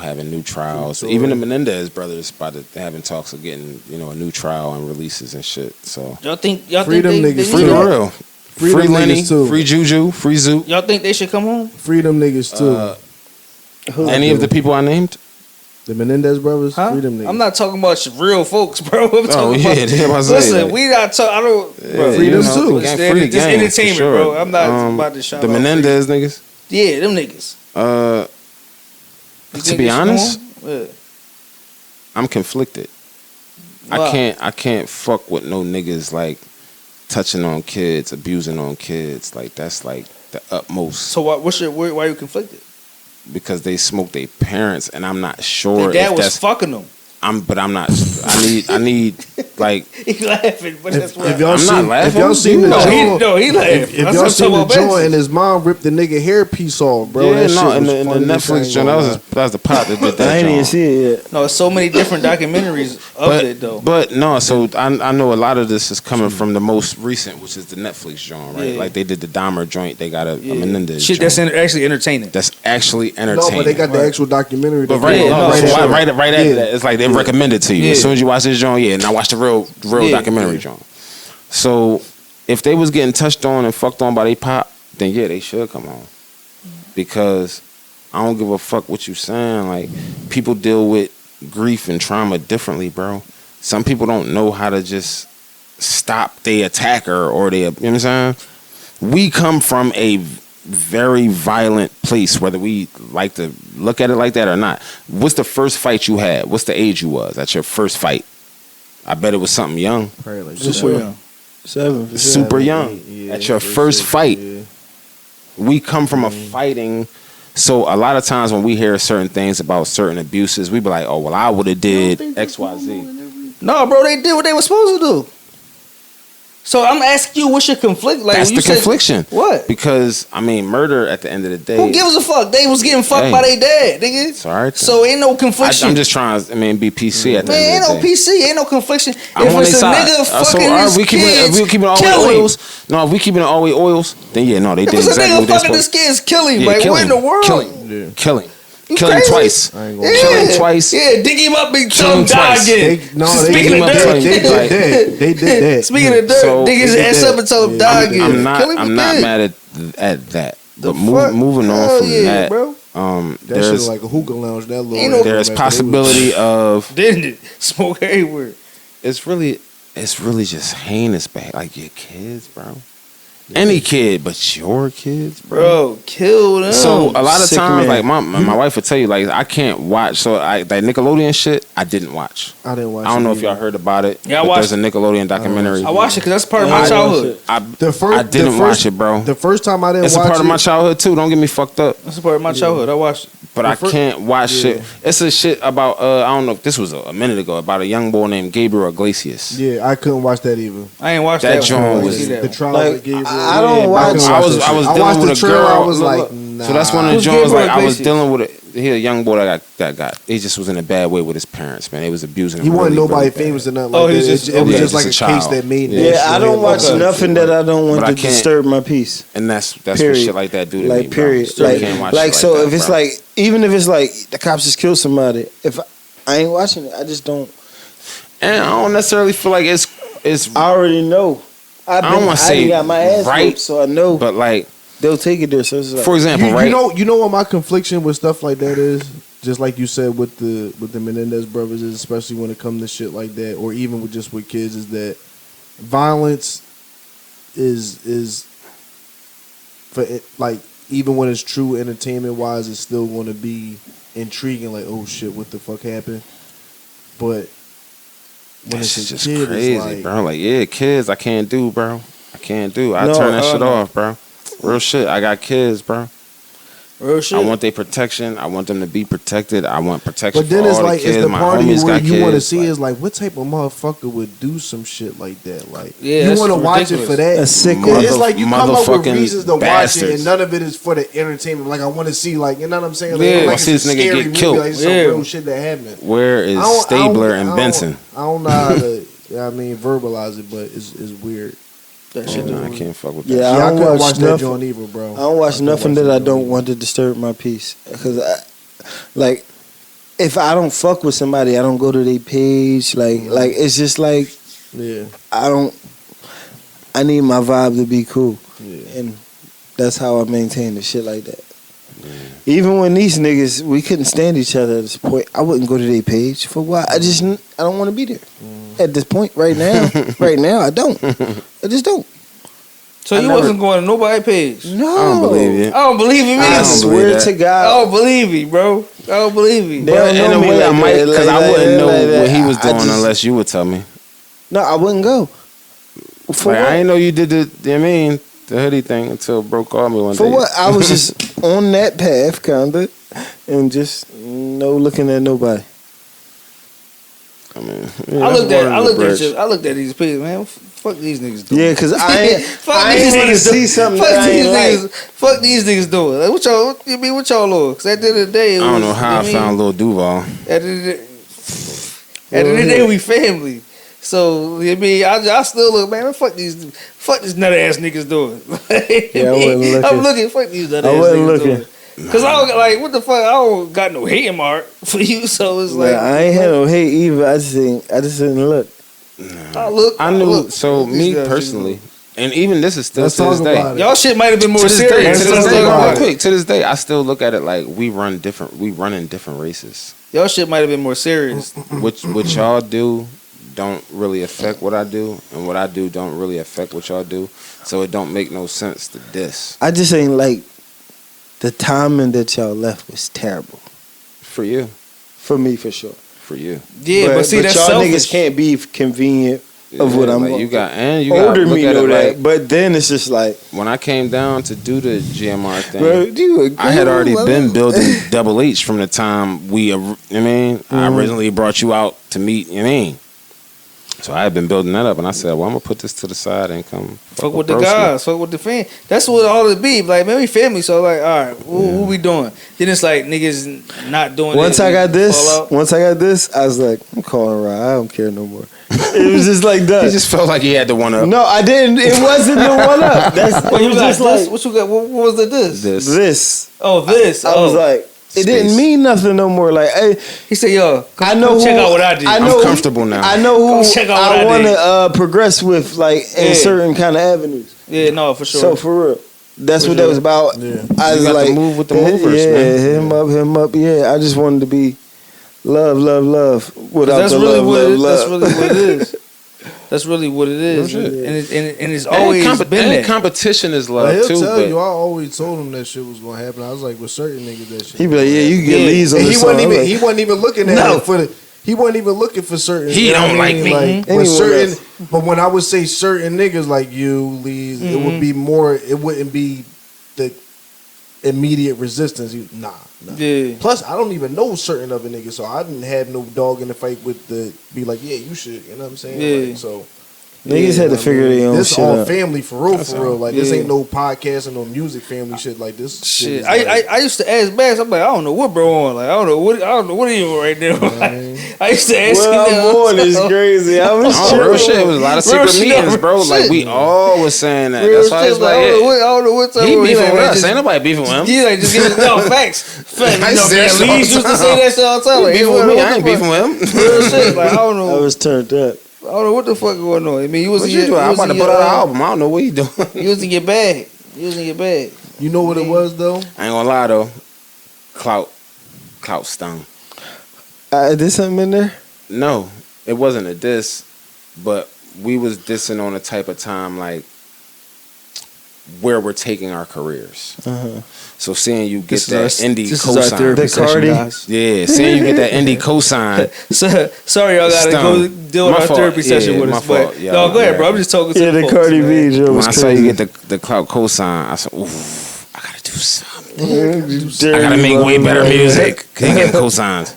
having new trials. Even the Menendez brothers having talks of getting, a new trial and releases and shit. So Y'all think Freedom they niggas, need free the that? real, Freedom free Lenny, niggas too. free Juju, free Zoot. Y'all think they should come home? Freedom niggas too. Any of the people I named? The Menendez brothers, Huh? freedom niggas. I'm not talking about real folks, bro. I'm talking yeah, about. they about to say, Listen, like- we not talking. I don't. Bro, freedom too. Gang, It's free the just gang, for entertainment, sure. bro. I'm not about to shout the out Menendez niggas. Yeah, them niggas. You To think be they should come honest, home? Yeah. I'm conflicted. Why? I can't fuck with no niggas like touching on kids, abusing on kids. Like that's like the utmost. So why are you conflicted? Because they smoke their parents, and I'm not sure Their dad if was that's. fucking them. But I'm not. I need like. He laughing, but that's what. If y'all I'm seen, not laughing. if y'all seen the No, joint, he laughed. if y'all seen the joint and his mom ripped the nigga hair piece off, bro. Yeah, that no, shit in was the funny as Netflix ain't joint, gonna lie. that was the pot that did that. I ain't even joint. see it yet. No, it's so many different documentaries of it though. But no, so I know a lot of this is coming from the most recent, which is the Netflix joint, right? Yeah. Like they did the Dahmer joint, they got a Menendez Shit, joint. that's actually entertaining. That's actually No, entertaining. but they got the actual documentary. But that right, came Yeah, out no, right, so right after Yeah. that, it's like they recommend it to you. Yeah. As soon as you watch this joint, yeah, now watch the real Yeah. documentary joint. So if they was getting touched on and fucked on by they pop, then yeah, they should come on. Because I don't give a fuck what you saying. Like people deal with grief and trauma differently, bro. Some people don't know how to just stop their attacker or their, you know what I'm saying? We come from a very violent place, whether we like to look at it like that or not. What's the first fight you had? What's the age you was at your first fight? I bet it was something young. Probably like For Super sure. young. 7 for sure. Super young. Yeah, At your they first said, fight. yeah. We come from a fighting. So a lot of times when we hear certain things about certain abuses, we be like, oh, well, I would have did XYZ. No, bro, they did what they were supposed to do. So I'm asking you, what's your conflict? Like That's you the said- confliction. What? Because, I mean, murder at the end of the day. Who gives a fuck? They was getting fucked Hey. by their dad, nigga. It's all right. So ain't no confliction. I'm just trying to, be PC at the Man, end ain't of no the day. PC, ain't no confliction. I'm If on it's their a side. nigga So, fucking all right, his we keeping it, kids, if we keeping it all kill the way him. oils. No, if we keeping it all the way oils, then yeah, no, they If did it's a exactly nigga what they fucking his supposed. kids, kill him. Yeah, Like, kill what in him. the world? Kill him. Kill him. You Kill him crazy? twice. I ain't gonna Kill Yeah. him twice. Yeah, dig him up and Kill tell him him die twice. again. They Speaking did of up dirt. twice. They did that. They did that. Speaking of dirt, So, dig his they did ass that. up and tell him Yeah, die they did again. that. Kill him I'm not again. mad at that. The But fuck? moving on Hell from yeah, that, bro. That shit there's like a hookah lounge. That little. Ain't no- there's after they was- possibility of Didn't it? Smoke everywhere. it's really just heinous, like your kids, bro. Any kid, but your kids, bro. Bro, kill them. So a lot of Sick times, man. like my wife would tell you, like I can't watch. So that Nickelodeon shit, I didn't watch. I didn't watch. I don't it know if either. y'all heard about it. Yeah, I but watched there's a Nickelodeon documentary. I watched it because that's part of Yeah, my I watched childhood. it. The first, I didn't watch it, bro. The first time I didn't It's a watch part of it, my childhood too. Don't get me fucked up. That's a part of my childhood. I watched it. But I can't watch shit. It's a shit about I don't know if this was a minute ago about a young boy named Gabriel Iglesias. Yeah, I couldn't watch that either. I ain't watched That that, joint one. I was- see that The one. trial Like, of Gabriel. I don't Yeah, watch- couldn't I that was shit. dealing watched with the a trailer, girl. I was look, like, look. nah. So that's one of the Who's joints. Gabriel Like I was Iglesias? dealing with a young boy that got. He just was in a bad way with his parents. Man, they was abusing him. He wasn't really, nobody really bad. famous or nothing Oh, like he that. was just- It was okay. just like a Just a case child. that made. Yeah. that Yeah, I shit. don't watch Okay. nothing that I don't want But to I can't- disturb my peace. And that's what Period. shit like that do to Like me. Bro. period. Still Like, can't watch like shit so that, if it's bro. like even if it's like the cops just killed somebody, if I ain't watching it, I just don't. and I don't necessarily feel like it's I already know. I don't wanna say done got my ass right, whooped, so I know but like they'll take it there. So it's like, for example, You right? know what my confliction with stuff like that is? Just like you said with the Menendez brothers, is especially when it comes to shit like that, or even with just with kids, is that violence is for it, like even when it's true entertainment wise, it's still going to be intriguing. Like, oh shit, what the fuck happened? But when This it's is a just kid, crazy, it's like, bro. Like, yeah, kids, I can't do, bro. I can't do. I No, turn that shit no. off, bro. Real shit. I got kids, bro. Real shit. I want their protection. I want them to be protected. I want protection But then for it's all like the kids. it's the My part of you homies where got you want to kids. see Like, is like what type of motherfucker would do some shit like that. Like Yeah, you that's want to watch it ridiculous. for that. A sick It's like you come up with motherfucking reasons to watch it, bastards. and none of it is for the entertainment. Like I want to see, like you know what I'm saying? Like, Yeah. like I it's see a this nigga scary get movie, killed. like some Yeah. real shit that happened. where is I don't- Stabler I and don't- Benson? I don't know how to. I mean, verbalize it, but it's weird. That shit. Nah, I can't fuck with that. Yeah, shit. Yeah, I don't couldn't watch watch that nothing. joint either, bro. I don't watch couldn't nothing watch that I joint don't either. want to disturb my peace. Because like, if I don't fuck with somebody, I don't go to their page. Like it's just like Yeah, I need my vibe to be cool, yeah. and that's how I maintain the shit like that. Even when these niggas, we couldn't stand each other at this point, I wouldn't go to their page for why. I don't want to be there at this point right now. Right now, I don't. I just don't. So you wasn't going to nobody's page. No, I don't believe you. I don't believe him I either. swear to I God. don't believe you, bro. I don't believe you. They But don't in know a me way, I like might, that, because like I wouldn't know that. what he was I doing just- unless you would tell me. No, I wouldn't go. For Like, what? I didn't know you did the hoodie thing until bro called me one For day. what? I was just on that path, kinda, and just no looking at nobody. I mean, I looked at these people, man. Fuck these niggas doing. Yeah, cause I ain't want to see something Fuck that I these ain't niggas. like. Fuck these niggas doing. Like, what y'all? You mean what y'all on? Cause at the end of the day, I don't know how I found Lil Duval. At the end of the day, we family. So I mean, I still look, man. Fuck these nut ass niggas doing. Yeah, I wasn't looking. I'm looking. Fuck these nut ass I wasn't niggas looking. doing. Cause I don't like what the fuck. I don't got no hating mark for you. So it's like I ain't had no hate either. I just didn't look. I look. I knew. look. So These me guys personally, and even this is still Let's to this talk day. about it. Y'all shit might have been more To this day, serious. to this Let's day, talk about real it. quick. To this day, I still look at it like we run in different races. Y'all shit might have been more serious. What y'all do don't really affect what I do, and what I do don't really affect what y'all do. So it don't make no sense to diss. I just ain't like the timing that y'all left was terrible For you, for me, for sure. for you. Yeah, but see that's y'all selfish. niggas can't be convenient of what Yeah, I'm like going. you got, and you got Older look me at know it that, like, but then it's just like, when I came down to do the GMR thing, bro, you I had already been building Double H from the time I originally brought you out to meet, So I had been building that up, and I said, well, I'm going to put this to the side and come Fuck with the Broski. guys, fuck with the fan. That's what all it be. Like, man, we family, so like, all right, what we doing? Then it's like niggas not doing Once it. I got fall out. this, I was like, I'm calling Ryan. I don't care no more. It was just like that. He just felt like he had to one up. No, I didn't. It wasn't the one up. That's What it you was got? just This? like What you got? What was it? This? this. Oh, this. I was like, it didn't Space. mean nothing no more. Like, hey, he said, "Yo, I know check who- out what I did." I know I'm comfortable now. I know Come who check out what I I want did. to progress with, like in Yeah. certain kind of avenues. Yeah, no, for sure. So for real, that's For what sure. that was about. Yeah. I You was got to like, move with the movers, yeah, man. him up. Yeah, I just wanted to be love without that's the really love, what love. that's really what it is. That's really what it is, No shit. and it's always been that. Competition is love Like, he'll too. tell But you, I always told him that shit was gonna happen. I was like, with certain niggas, that shit. He be like, yeah, you can get Yeah. leads on And this he song. wasn't I'm even. like, He wasn't even looking at No. it for the. He wasn't even looking for certain. He you know don't what I like mean? me. Like, Anyone with certain, else. but when I would say certain niggas like you, Lee, it would be more. It wouldn't be the immediate resistance. Nah. Yeah. Plus, I don't even know certain other niggas, so I didn't have no dog in the fight with the. Be like, yeah, you should. You know what I'm saying? Yeah. Like, so. niggas had to figure their own This shit all out. family for real. Like this Yeah. ain't no podcast and no music family shit. Like this shit. Shit, Is like, I used to ask Bass. I'm like, I don't know what bro on. Like, I don't know what are you right now. I used to ask him. Well, I'm on is crazy. I was oh, real tripping. shit. It was a lot of Real secret shit, meetings, real bro. Like shit. we all was saying that. Real That's why shit, it's like, like, I don't know yeah. what, I don't know what type He of- beefing like, with us. just- Ain't nobody beefing with him. Yeah, like just give it no facts. Facts. I You know, say man, that shit Lee all used the to time. say that shit all the time. He Like, beefing what with me. the I ain't fuck? beefing with him. Real shit. Like I don't I know. was turned up. I don't know what the fuck going on. I mean, you was What in you your, doing? you I'm was about to in put your, out an album. I don't know what he doing. You was in your bag. You was in your bag. you know what it was though? I ain't gonna lie though. Clout stung. There's something in there? No, it wasn't a diss, but we was dissing on a type of time like where we're taking our careers. So seeing you get that indie cosign, The Cardi. yeah, seeing you get that indie cosign. So, sorry, y'all gotta go Stung. deal with My our fault. therapy session Yeah, with my us. But fault. Yeah, no, go ahead, bro. yeah. I'm just talking to Yeah, the the folks, Cardi man. B joke When was I saw you crazy. get the clout cosign, I said, "Oof, I gotta do something. Dirty I gotta make way motherfucker. better music." Can't get cosigns.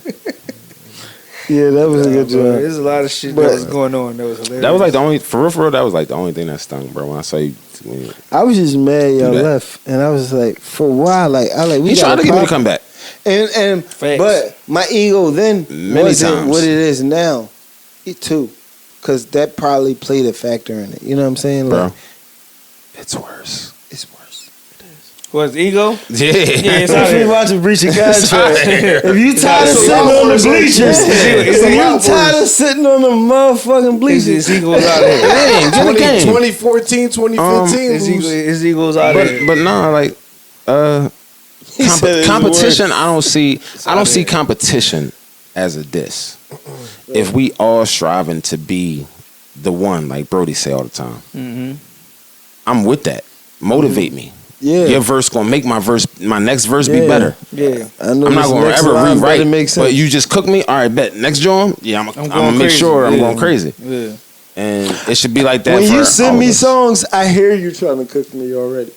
Yeah, that was a good Bro, job. there's a lot of shit But- that was going on. That was hilarious. That was like the only for real. That was like the only thing that stung, bro. When I saw you, I was just mad y'all Do that. left, and I was like, for a while, like we he tried got to get me to pop- come back. and Facts. but my ego then Many wasn't times. what it is now. It too, because that probably played a factor in it. You know what I'm saying, Bro, like it's worse. it's worse. was ego. Yeah, it's out Especially here. watching Breach of Contract. here. If you tired of It's sitting a lot on the worse. bleachers, It's if a you lot tired of sitting on the motherfucking bleachers, His ego's out here. Dang, get the game. 2014, 2015. His ego's out here. But no, like said it's competition. worse. I don't see competition as a diss. If we all striving to be the one, like Brody say all the time, I'm with that. Motivate me. Yeah. Your verse gonna make my next verse be better. Yeah. I know I'm not this gonna next ever line rewrite, better make sense. but you just cook me. All right, bet next joint. Yeah, I'm going gonna make crazy. sure I'm Yeah. going crazy, Yeah. and it should be like that. when for you send all me of us. songs, I hear you trying to cook me already.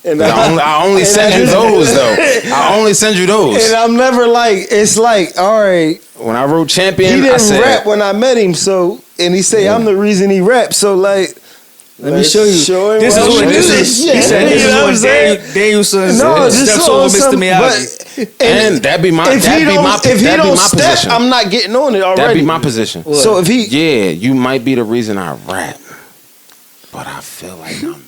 And I only send you those though. I only send you those. And I'm never like, it's like, all right, When I wrote Champion, he I didn't said, rap when I met him, so, and he say, I'm the reason he raps, so like, Let me show you. Show him This is what this it is. Yeah, He said you this know what I'm is saying? what Danielson's No, just steps on over Mr. some, Miyagi. and that'd be my if he that'd be don't my step, position. I'm not getting on it already. That'd be my position. What? So if he, Yeah, you might be the reason I rap, but I feel like I'm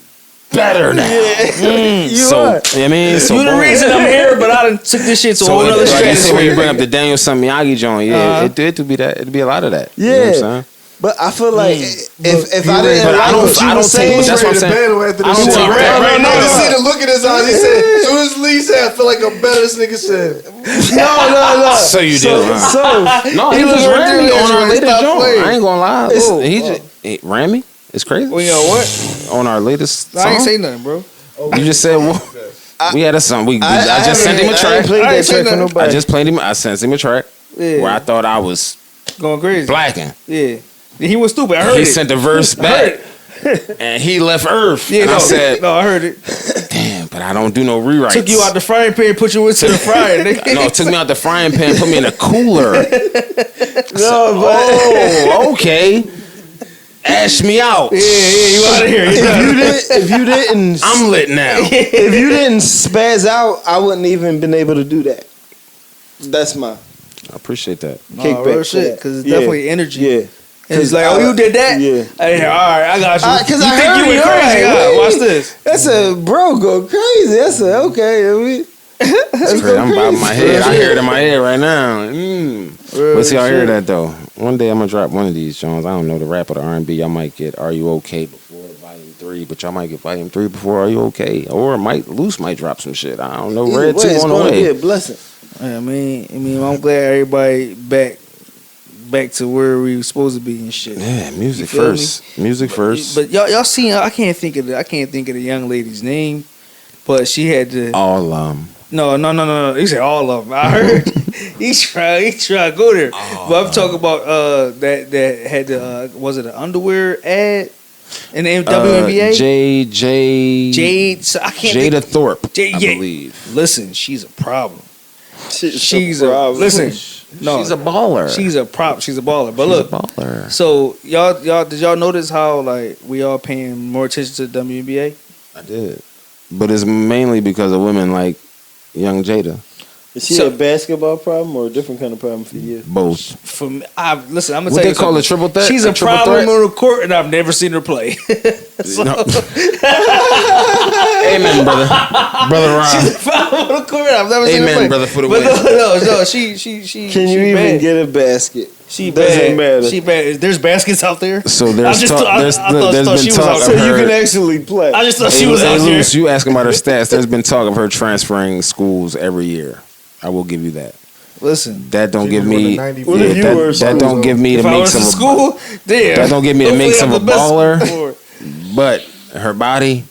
better now. you So are. you know what I mean, so You the boom. reason I'm here, but I done took this shit to a So whole nother like you say when you bring stratosphere. up the Daniel Son Miyagi joint, yeah, it'd be that. It'd be a lot of that. You know what I'm Yeah. saying? But I feel like if I he didn't ready- But I like don't- what you I were don't take- saying, but that's what I'm Ready to saying. battle after I this don't shit. take Right, rap right, right now. now. You see the look in his eyes. He said, as soon as Lee said, I feel like I'm better. This nigga said, no. So you do. huh? So No, he he was just ran me doing on our that. latest Stop joint. playing. I ain't gonna lie. It's- Oh, he ran me. It's crazy. Well, you know what? On our latest song, I ain't say nothing, bro. you just said well, we had a song. I just sent him a I ain't track. played I that ain't say track for nothing. nobody. I just played him. I sent him a track Yeah. where I thought I was Going crazy. blacking. Yeah. He was stupid. I heard He it. sent the verse back, and he left Earth. Yeah, and no, I said, no, I heard it. "Damn, but I don't do no rewrites." Took you out the frying pan, put you into the fryer. nigga. No, it took me out the frying pan, put me in a cooler. No, but Oh, okay. Ash me out. Yeah, you out of here. if you didn't, I'm lit now. if you didn't spaz out, I wouldn't even been able to do that. That's my I appreciate that. kickback. real for shit, that. because it's Yeah. definitely energy. Yeah. And it's like, oh, you did that? Yeah. Hey, all right, I got you. Because you I think heard you went it, crazy? right, Yeah, wait. watch this. That's a bro go crazy. That's a okay. That's crazy. I'm bobbing my head. I hear it in my head right now. But see, I hear that though. One day I'm gonna drop one of these Jones. I don't know the rap or the R&B. Y'all might get "Are You Okay" before Volume 3, but y'all might get Volume 3 before "Are You Okay," or Loose might drop some shit. I don't know. Red 2 It's on the gonna be way. a blessing. Yeah, I mean, I'm glad everybody back to where we were supposed to be and shit. Yeah, music You feel first. Music first. But y'all seen? I can't think of the young lady's name, but she had to. All No. He said all of them. I heard he tried to go there. But I'm talking about that had the was it an underwear ad in the WNBA? Jade. So I can't. Jada think, Thorpe, Jade, I yeah. believe. Listen, she's a problem. She's Listen. No, She's a baller. She's a prop. She's a baller. But She's look, a baller. so y'all did y'all notice how like we all paying more attention to the WNBA? I did. But it's mainly because of women like young Jada. Is she So- a basketball problem or a different kind of problem for you? Both. For me, listen, I'm gonna What tell they you call a something. triple threat? She's A a triple problem threat? on the court, and I've never seen her play. So, No. Amen, brother. Brother Ron. she's a problem on the court. I've never seen her Amen, play. brother, for the but win. no, she. Can you she even bad. get a basket? She Doesn't bad. matter. She bad. There's baskets out there. So there's I just talk. thought- There's I thought been she was talk out of So there. you her. can actually play. I just thought she was out there. Luce, you asking about her stats? There's been talk of her transferring schools every year. I will give you that. Listen, That don't She give was one of me. 90 What if you that, were that school, don't give me if the I makes was of in a school, damn, That don't give me the hopefully makes I'm of a the best baller. for it. But her body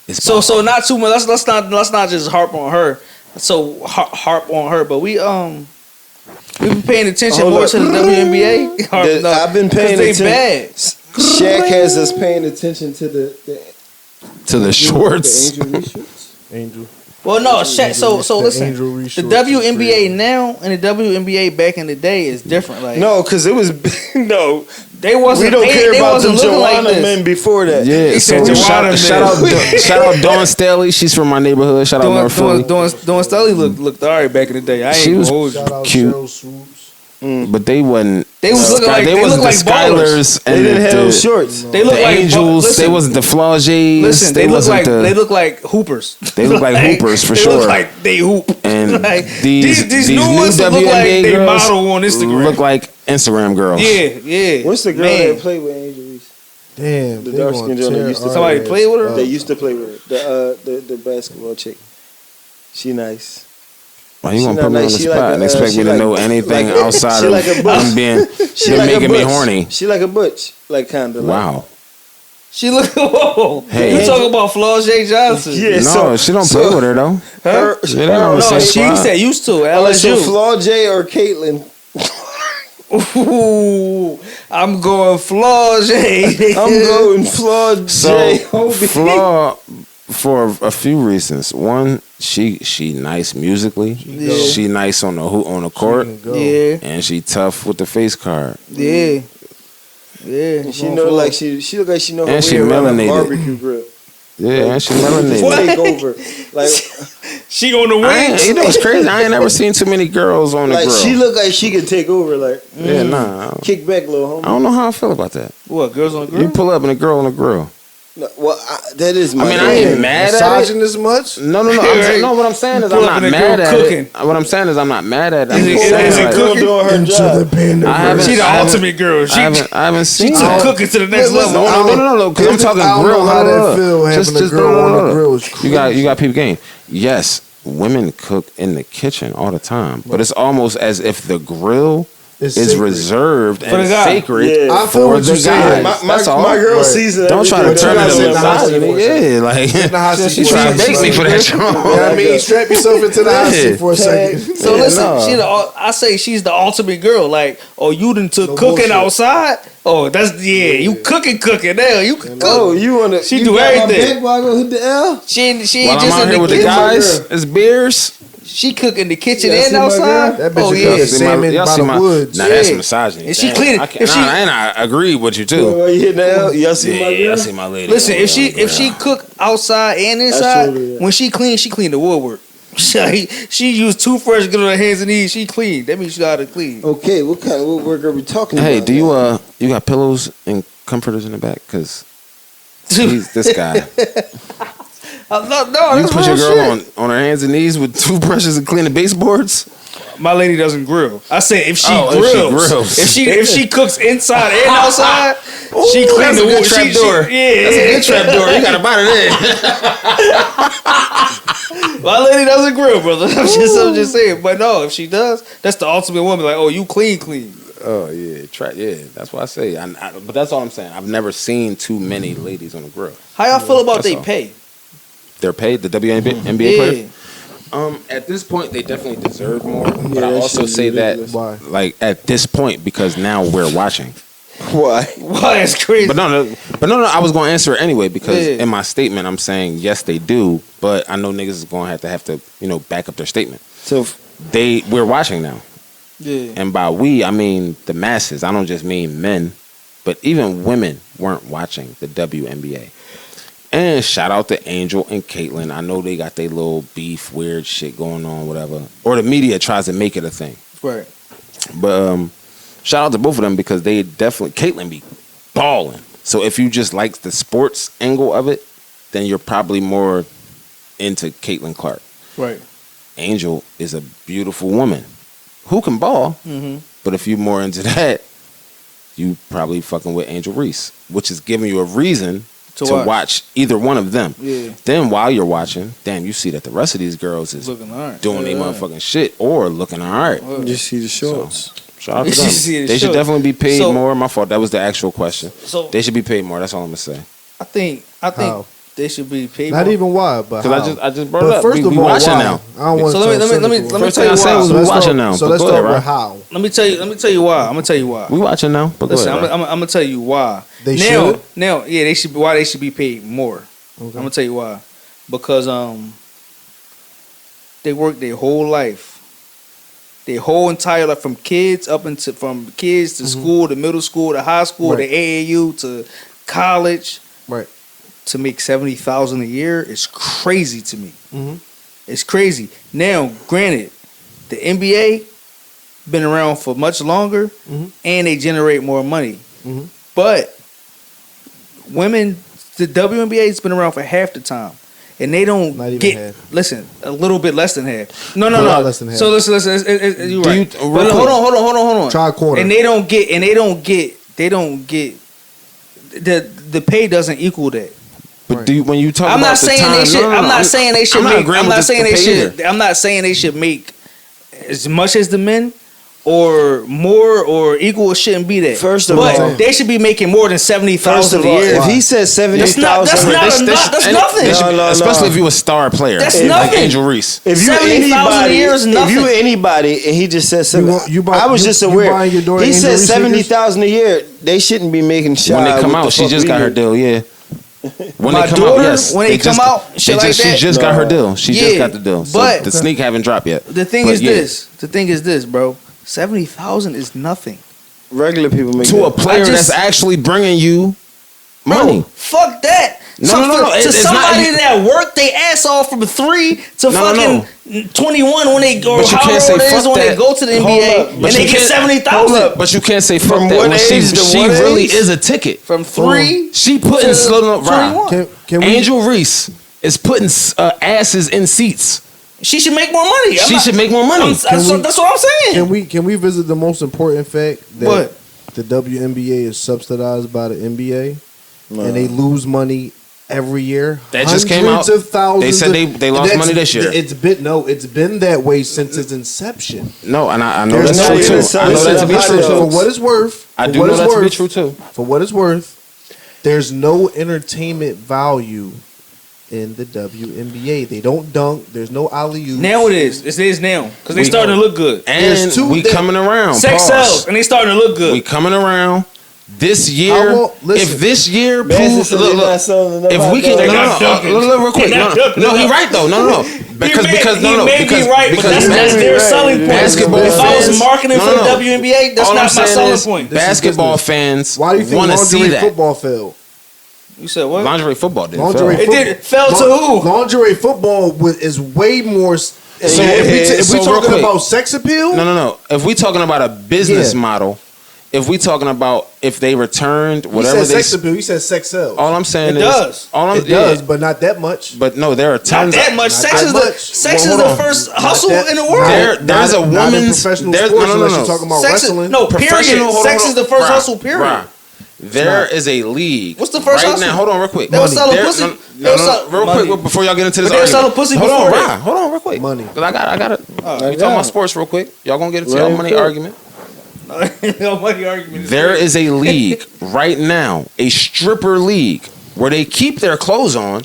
is So not too much. Let's not just harp on her. So harp on her, but we've been paying attention Hold more up. to the WNBA. I've been paying 'cause they attention. bad. Shaq has us paying attention to the to the shorts. The Angel Reshoots. Angel. Well, no, Shaq. So The listen, Angel the Reshorts is WNBA crazy. now and the WNBA back in the day is different. Like No, because it was no. they wasn't. We don't care they about the wasn't looking like Joanna this. men before that. Yeah, He so said shout Joanna out Dawn Staley. She's from my neighborhood. Shout out North Philly. Doing Stelly looked alright back in the day. I ain't She gonna was hold you. Shout out Cute. Cheryl Swoops. But they wasn't. They was looking like they they wasn't looked the like ballers. Skylers They and didn't have the, those shorts. They look the like Angels. listen, They wasn't the Flages. Listen, they look wasn't like the, they look like hoopers. They look like hoopers, for they sure. Look like they hoop. And like, these new ones look like WNBA they girls model on Instagram. look like Instagram girls. Yeah. What's the girl Man. that played with Angel Reese? Damn, The they dark gonna skin girl that tear used to- our Somebody ass play with her? up. They used to play with her. The basketball chick. She nice. Why you She gonna not put me on nice. the She spot like a, and expect she me to like- know anything like- outside she of like a butch. them being She them like making a me butch. horny? She like a butch, like kind of. Wow. She look. Whoa. Hey. You talking about Flaws J. Johnson? Yeah, No, she don't play with her though. Her, Yeah, they on the No, same she squad. said used to so LSU. Flaw J or Caitlyn? Ooh, I'm going Flaws J. I'm going Flaw So J. Homie. Flaw for a few reasons. One, she nice musically. She nice on the court, Yeah, and she tough with the face card. yeah, yeah. She know like she look like she know her And way she around a melanated. barbecue grill. Yeah, and she melanated. Take over. Like She on the wings. You know what's crazy? I ain't never seen too many girls on the grill. she look like she could take over. Like Yeah, nah. kick back, little homie. I don't know how I feel about that. What girls on the grill? You pull up and a girl on the grill. No, well, that is my. I mean, I thing. ain't mad at it. Misogynist much? No. What I'm saying is Pull I'm up not in the mad grill at cooking. it. What I'm saying is I'm not mad at it. I'm Is it- just is saying, it like, Girl doing her Into job. the panda. I haven't- She the I haven't- ultimate girl. I haven't She seen took that. cooking to the next Listen, level. No, because I'm talking I don't grill. know how that look. feel having a girl on the grill is You got peep game. Yes, women cook in the kitchen all the time, but it's almost as if the grill It's is sacred. reserved For and the guy. sacred Yeah. I feel for what the you're saying. guys. My That's all. girl Right. season. Don't try to everything. turn it gotta into sit in the hot misogyny. situation. Yeah, like In the hot she trying to bake me for that You know what I mean? Strap yourself into the hot seat for a second. So Yeah, listen, no. I say she's the ultimate girl. Like, oh, you done took No cooking bullshit. outside. Oh, you cooking now. You can Oh, cook. you wanna? She you do got my everything. back while I go hit the L. She ain't While I'm just out in here the with the kitchen. guys, it's beers. She cook in the kitchen Yeah, and see my outside. girl? That bitch Oh a yeah. cook. Salmon y'all by see the woods. Nah, that's Yeah. misogyny. And she Damn, clean it. I can't- If she- and I agree with you too. While you hitting the L, y'all see my Yeah, I girl? see my lady. Listen, if on the she grill. cook outside and inside, totally, yeah. when she clean the woodwork. She used toothbrush, get on her hands and knees. She clean. That means she got to clean. Okay, what kind of woodwork are we talking Hey, about? do you got pillows and comforters in the back? Cause this guy. No, You that's put your real girl shit. on her hands and knees with toothbrushes and clean the baseboards. My lady doesn't grill. I said if she Oh, if she grills, grills. if she cooks inside and outside, she clean that's the a good wood. trap door. Yeah, That's a good trap door. You gotta buy it in. My lady doesn't grill, brother. I'm just saying. But no, if she does, that's the ultimate woman. Like, oh, you clean. Oh yeah, trap. Yeah, that's what I say. But that's all I'm saying. I've never seen too many ladies on the grill. How y'all feel about That's they all. pay? They're paid. The WNBA Yeah. players. At this point, they definitely deserve more. But I that also shit is say that, ridiculous. Why? like at this point, because now we're watching. Why? Wow, that's crazy. But no. I was gonna answer it anyway because Yeah. in my statement, I'm saying yes, they do. But I know niggas is gonna have to back up their statement. So We're watching now, yeah. and by we, I mean the masses. I don't just mean men, but even women weren't watching the WNBA. And shout out to Angel and Caitlyn. I know they got their little beef, weird shit going on, whatever. Or the media tries to make it a thing. Right. But shout out to both of them because they definitely Caitlyn be balling. So if you just like the sports angle of it, then you're probably more into Caitlyn Clark. Right. Angel is a beautiful woman who can ball, Mm-hmm. but if you're more into that, you probably fucking with Angel Reese, which is giving you a reason to watch either one of them. Yeah. Then while you're watching, damn, you see that the rest of these girls is Looking all right. doing their motherfucking shit or looking all right. you see the shorts. Shout out to You them. see the They should show. definitely be paid So- more. My fault. That was the actual question. So They should be paid more. That's all I'm gonna say. I think How? they should be paid. Not more. even why, but Because how? I just brought it But up. first we of all, watching why? now. I don't want So to let me sound tell cynical. you First thing I why. said was we let's watching talk- now. So but let's go talk ahead, about right? how. Let me tell you why. I'm gonna tell you why. We watching now. But go Listen, ahead, I'm right? gonna tell you why. They now, should? Now, yeah, they should be paid more. Okay. I'm gonna tell you why. Because they work their whole life. Their whole entire life from kids from kids to school to middle school to high school Right. to AAU to college Right. to make $70,000 a year is crazy to me. Mhm. It's crazy. Now, granted, the NBA been around for much longer Mhm. and they generate more money. Mhm. But women, the WNBA has been around for half the time. And they don't Not even get, half. listen, a little bit less than half. No, A lot less than half. So listen, you're Do right. you- But real hold quick. on. Try a quarter. And they don't get, the pay doesn't equal that. But do you, when you talk I'm about not the saying time, they should. no, no, I'm no, not saying they should I'm not make. agreeing I'm with not the saying they pay should. either. I'm not saying they should make as much as the men, or more or equal shouldn't be that. First of but all- they should be making more than 70,000 First of a all, year. if he said 70,000, That's nothing. Especially if you a star player, That's like nothing. Angel Reese. if you 70,000 a year is if you nothing. anybody, and he just said buy- I was you- just you aware. buying your daughter He Angel said Reese 70,000 a year. They shouldn't be making shots When they come out, she just got her deal. Yeah. When My they come daughter, out, yes. when they come out, shit like she that? just got her deal. She just Yeah, got the deal. So but- the sneak haven't dropped yet. The thing But is yeah. this. The thing is this, bro. 70,000 is nothing. Regular people make To a that. player I just- that's actually bringing you money. Bro, fuck that. No. To It's somebody not, that worked their ass off from 3 to No, fucking 21 when they go, But you however can't say old it is fuck when they that. go to the Hold NBA up. and But they you get can't- 70,000 But you can't say fuck From that what when age to she what really age? is a ticket. from 3 She putting to slow up 21. Can we? Angel Reese is putting asses in seats. She should make more money. She should make more money. That's what I'm saying. Can we visit the most important fact that What? the WNBA is subsidized by the NBA and they lose money every year? That just came out. Hundreds of thousands. They said they lost That's- money this year. It's been that way since its inception. No, and I know There's that's no true too. inside- I know that to be Listen, true For too. what it's worth, I for do what know it's that to be worth, true too. For what it's worth, there's no entertainment value in the WNBA. They don't dunk. There's no alley-oop. Now it is. It is now because they We- starting to look good. And There's two we things. coming around. Sex Pause. sells and they starting to look good. We coming around. This year, I won't- listen. if this year Bassett proves, said look, they look, not selling enough if hot we can, dogs. no, not dunking. look, real quick, They're not no, dunking. he right though, no, because he may be right, but that's their selling point. basketball If I was fans- marketing no, for the no. WNBA, that's All I'm not my saying selling is point. This is basketball business. fans Why do you think want to see lingerie that. football failed? You said what? Lingerie football didn't Lingerie fail. It did. Fell to who? Lingerie football is way more. So if we real talking quick. about sex appeal, No. If we talking about a business Yeah. model, if we talking about if they returned he whatever said they, sex appeal. He said sex sells. all I'm saying It is, does. all I'm, It yeah, does, but not that much. But no, there are Not tons. that much. Not Sex that is much. the sex Well, is hold the on. first hustle that- in the world. There's a Not in woman's. professional There's sports no. unless you're talking about Sex is, wrestling. no, period. Professional. hold Sex on, is the first Bruh, hustle. Period. bruh. There is a league. What's the first right hustle? now? Hold on, real quick. They was selling There- pussy. No, They was selling real money. quick before y'all get into this. But they were selling argument. pussy Hold on, before Ryan. Hold on, real quick. Money. 'Cause I got it. We talking about sports real quick. Y'all gonna get into Right, y'all money cool. argument. No money argument. There is a league right now, a stripper league, where they keep their clothes on,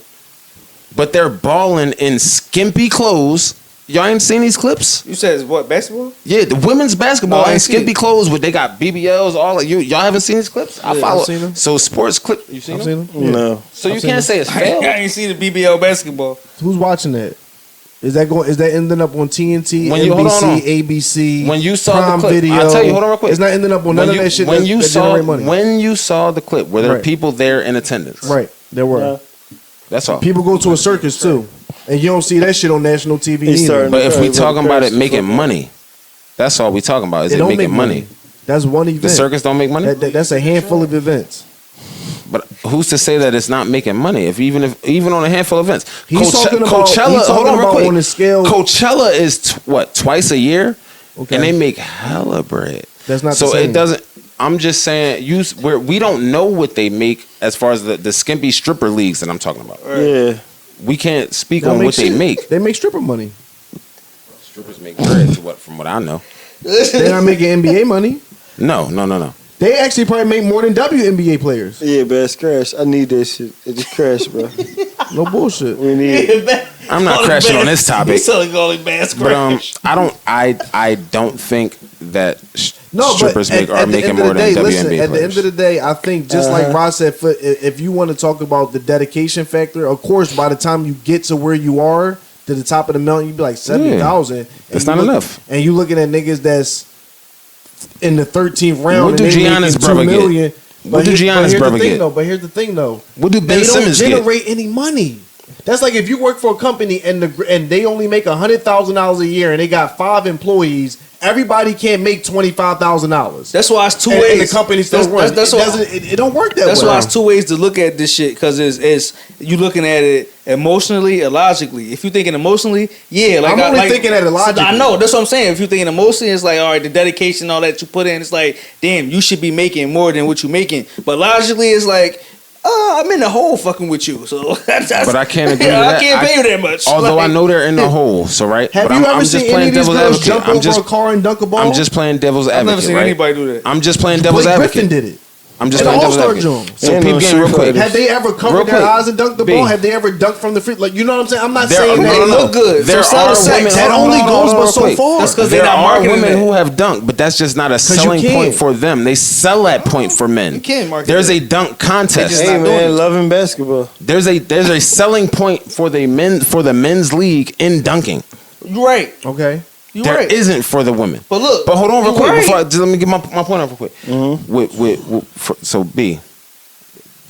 but they're balling in skimpy clothes. Y'all ain't seen these clips? You said what, basketball? Yeah, the women's basketball No, I in ain't seen skimpy it. clothes, but they got BBLs. All of you, y'all haven't seen these clips? I Yeah, follow. I've seen them. So sports clip, you seen I've them? seen them. No. So you I've seen can't say it's I failed. ain't seen the BBL basketball. Who's watching that? Is that ending up on TNT, When you- hold on, hold on. NBC, ABC? When you saw Prime the clip, Video? I'll tell you. Hold on, real quick. It's not ending up on none of that shit. When that, you that saw generate money. when you saw the clip, were there Right. people there in attendance? Right, there were. Yeah. That's all. People go to a circus too, and you don't see that shit on national TV. He's Either. starting But if we Right, talking about it right. making money, that's all we talking about. Is It it don't making make money. That's one event. The circus don't make money. That's a handful of events. But who's to say that it's not making money? If even on a handful of events, He's talking about- Coachella. he's talking hold on, real about quick. on a scale- Coachella is what, twice a year, Okay. and they make hella bread. That's not so the same. it doesn't. I'm just saying, we don't know what they make as far as the skimpy stripper leagues that I'm talking about. Yeah. We can't speak They on make what they shit. make. They make stripper money. Strippers make bread, from what I know. They're not making NBA money. No. They actually probably make more than WNBA players. Yeah, but it's crashed. I need that shit. It just crashed, bro. No bullshit. We need it. I'm not crashing on this topic. He's selling all the bass But crash. I don't think that No, strippers but are making more than WNBA listen, players. at the end of the day, I think just like Ross said, if you want to talk about the dedication factor, of course, by the time you get to where you are to the top of the mountain, you'd be like 70,000. That's not enough. And you looking at niggas that's in the 13th round. What do and they Giannis making brother $2 get? million. What do Giannis brother get? But here's the thing, though. What do Ben They don't Simmons get? generate any money. That's like if you work for a company and they only make $100,000 a year and they got 5 employees. Everybody can't make $25,000. That's why it's two And ways. the company still runs. That's it, why- doesn't, it don't work that That's way. why it's two ways to look at this shit, because it's you looking at it emotionally or logically. If you're thinking emotionally, yeah, like I'm only thinking at it logically. I know, that's what I'm saying. If you're thinking emotionally, it's like, all right, the dedication, all that you put in, it's like, damn, you should be making more than what you're making. But logically, it's like, I'm in the hole fucking with you, so But I can't agree with I that. can't pay you that much. Although Like, I know they're in the hole, so right. Have but you I'm ever just seen any playing of these devil's girls advocate. jump over a car and dunk a ball? I'm just playing devil's I've advocate. never seen right? anybody do that. I'm just playing devil's Blake advocate. Griffin did it. I'm just In the playing devil's All-Star advocate. joint. So And peep no game real street quick. fighters. Have they ever covered Real their quick. eyes and dunked the B. ball? Have they ever dunked from the free? Like, you know what I'm saying? I'm not There saying are- that. no, no, no. look good. There So are sex. women. That hold on, only hold on, goes hold on, but so real quick. far. That's 'cause There they're not are marketing women that. who have dunked, but that's just not a you selling can. point for them. They sell that point for men. You can't market There's that. a dunk contest. just Hey not doing it. man, loving basketball. There's a selling point for the men's league in dunking. You right. Okay. You There right. isn't for the women. But look, But hold on real you quick. right. Before just let me get my point out real quick. So B,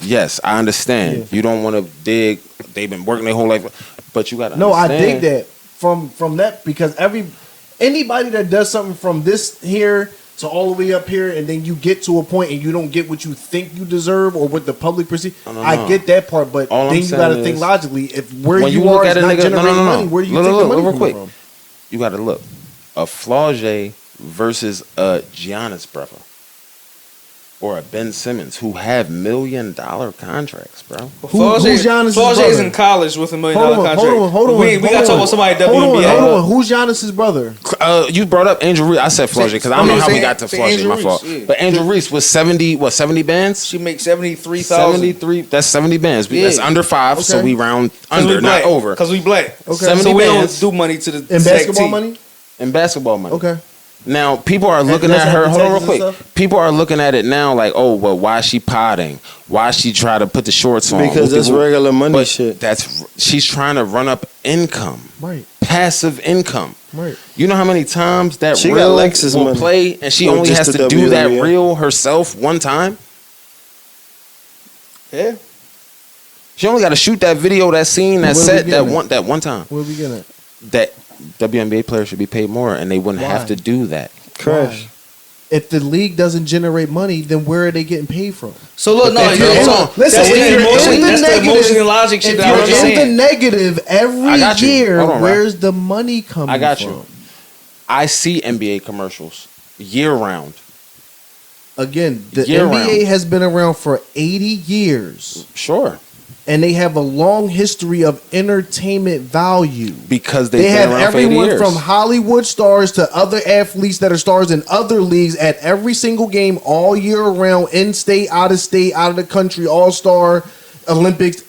yes, I understand. Yeah. You don't want to dig. They've been working their whole life, but you got to No, I understand. dig that from that because anybody that does something from this here to all the way up here, and then you get to a point and you don't get what you think you deserve or what the public perceive. No. I get that part, but All I'm then you got to saying think is, logically. If where when you, you look are at is a not nigga- no, generating no, no. money, where do you Look, think look, the money real coming quick. from? You got to look. A Flaugier versus a Giannis brother. Or a Ben Simmons who have $1 million contracts, bro. Who's Giannis's Flaugier is brother? in college with $1 million Hold on, contract. hold on. We got to talk about somebody at WNBA. Hold on. Who's Giannis's brother? You brought up Angel Reese. I said Flaugier because I don't know how we got to Say Flaugier. Angel My Reese, fault. yeah. But Angel Reese was 70 bands? She makes 73,000. 73. That's 70 bands. Yeah. That's under 5, so Okay. we round under, not over. Because we black. Okay. 70 So we bands don't do money to the In sack basketball team. money? in basketball money. Okay. Now people are looking that's at her. after Hold on, real taxes and quick. stuff? People are looking at it now like, oh, well, why she potting? Why she try to put the shorts on? Because that's Whoop-de-whoop. regular money But shit. she's trying to run up income, Right. passive income. Right. You know how many times that She got reel Lexus will money. play, and she Or only just has the to do that WNBA. reel herself one time. Yeah. She only got to shoot that video, that scene, that What are we set, getting that one time. Where we getting at? That WNBA players should be paid more, and they wouldn't Why? have to do that. Crash. If the league doesn't generate money, then where are they getting paid from? So look, no, If you're hold in- on. listen, That's if the you're emotion. in the That's the negative- emotion and logic shit If that I was you're in the saying. negative every I got you. year, Hold on, right? where's the money coming I got from? you. I see NBA commercials year round. Again, the Year NBA round. has been around for 80 years, Sure. and they have a long history of entertainment value. Because They they've have been around for 80 everyone years. from Hollywood stars to other athletes that are stars in other leagues at every single game all year round, in state, out of the country, all star, Olympics.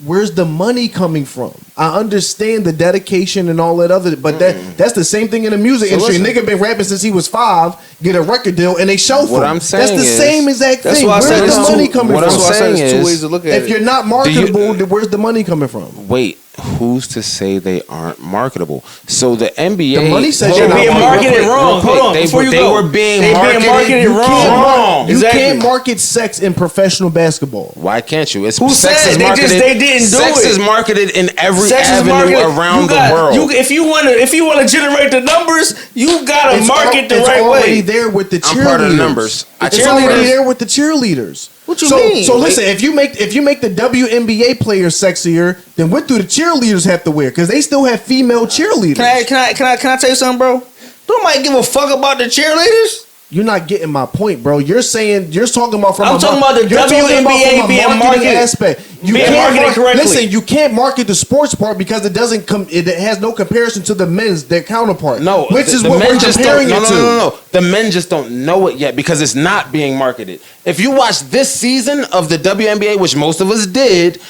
Where's the money coming from? I understand the dedication and all that other, but that's the same thing in the music So industry. listen. Nigga been rapping since he was 5, get a record deal, and they show for What him. I'm That's saying the is- same exact That's thing. why I Where's said the there's money two- coming what That's from? why I said saying there's is- two ways to look at If it. you're not marketable, then where's the money coming from? Wait, who's to say they aren't marketable? So the NBA, The money says Hold you're on, not real quick, marketed real quick, wrong. real quick. Hold on, They, before were, you they go. were being They being marketed, marketed wrong. You Exactly. can't market sex in professional basketball. Why can't you? It's Who sex said? is They just- marketed. they didn't do sex it. is marketed in every Sex is avenue marketed. around You the got- world. if you want to generate the numbers, you gotta market the it's right already way. there with the cheerleaders. I'm part of the numbers. It's Cheerleaders. already there with the cheerleaders. What you so, mean? So listen, if you make the WNBA players sexier, then what do the cheerleaders have to wear? Because they still have female cheerleaders. Can I tell you something, bro? Don't nobody give a fuck about the cheerleaders. You're not getting my point, bro. You're talking about from I'm a talking about the you're talking about WNBA from a being marketing marketed- aspect. You being can't marketed correctly. Listen, you can't market the sports part because it doesn't come. It has no comparison to the men's their counterpart. No, which is the what men we're just comparing don't, it to. No. The men just don't know it yet because it's not being marketed. If you watch this season of the WNBA, which most of us did,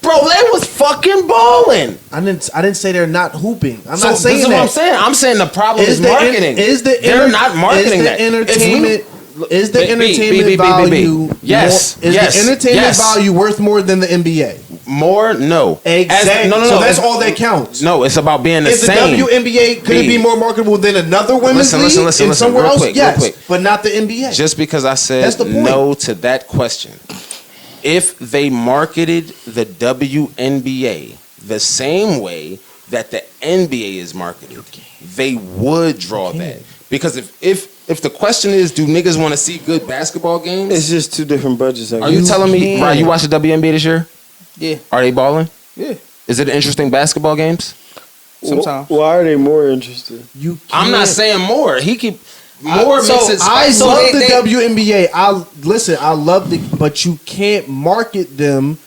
bro, they was fucking balling. I didn't say they're not hooping. I'm So not saying this is that. what I'm saying. I'm saying the problem is marketing. They're not marketing that. entertainment? Is the B, entertainment value? Yes, Is yes, the entertainment yes. value worth more than the NBA? More? No. Exactly. No. So that's all that counts. No, it's about being the Is the same. WNBA could it B. be more marketable than another women's Listen, league listen, and listen, somewhere real else? quick, Yes, real quick. but not the NBA. Just because I said That's the point. no to that question. If they marketed the WNBA the same way that the NBA is marketed, they would draw that. Because if the question is, do niggas want to see good basketball games? It's just two different budgets. Are you telling me, can't. right, you watch the WNBA this year? Yeah, Are they balling? yeah. Is it interesting basketball games? Sometimes. Why are they more interested? You I'm not can't- saying more. more so mixes. I So love they- the WNBA. I love it, but you can't market them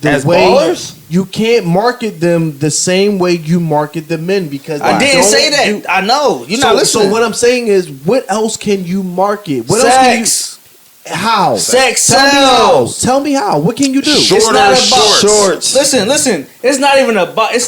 the As way ballers? you can't market them the same way you market the men because I they didn't don't say that. do- I know you're so, not listening. So what I'm saying is, what else can you market? What else can you? Sex. How? Sex Tell me how. sells. Tell me how. What can you do? Shorter It's not about shorts. Listen. It's not even about. He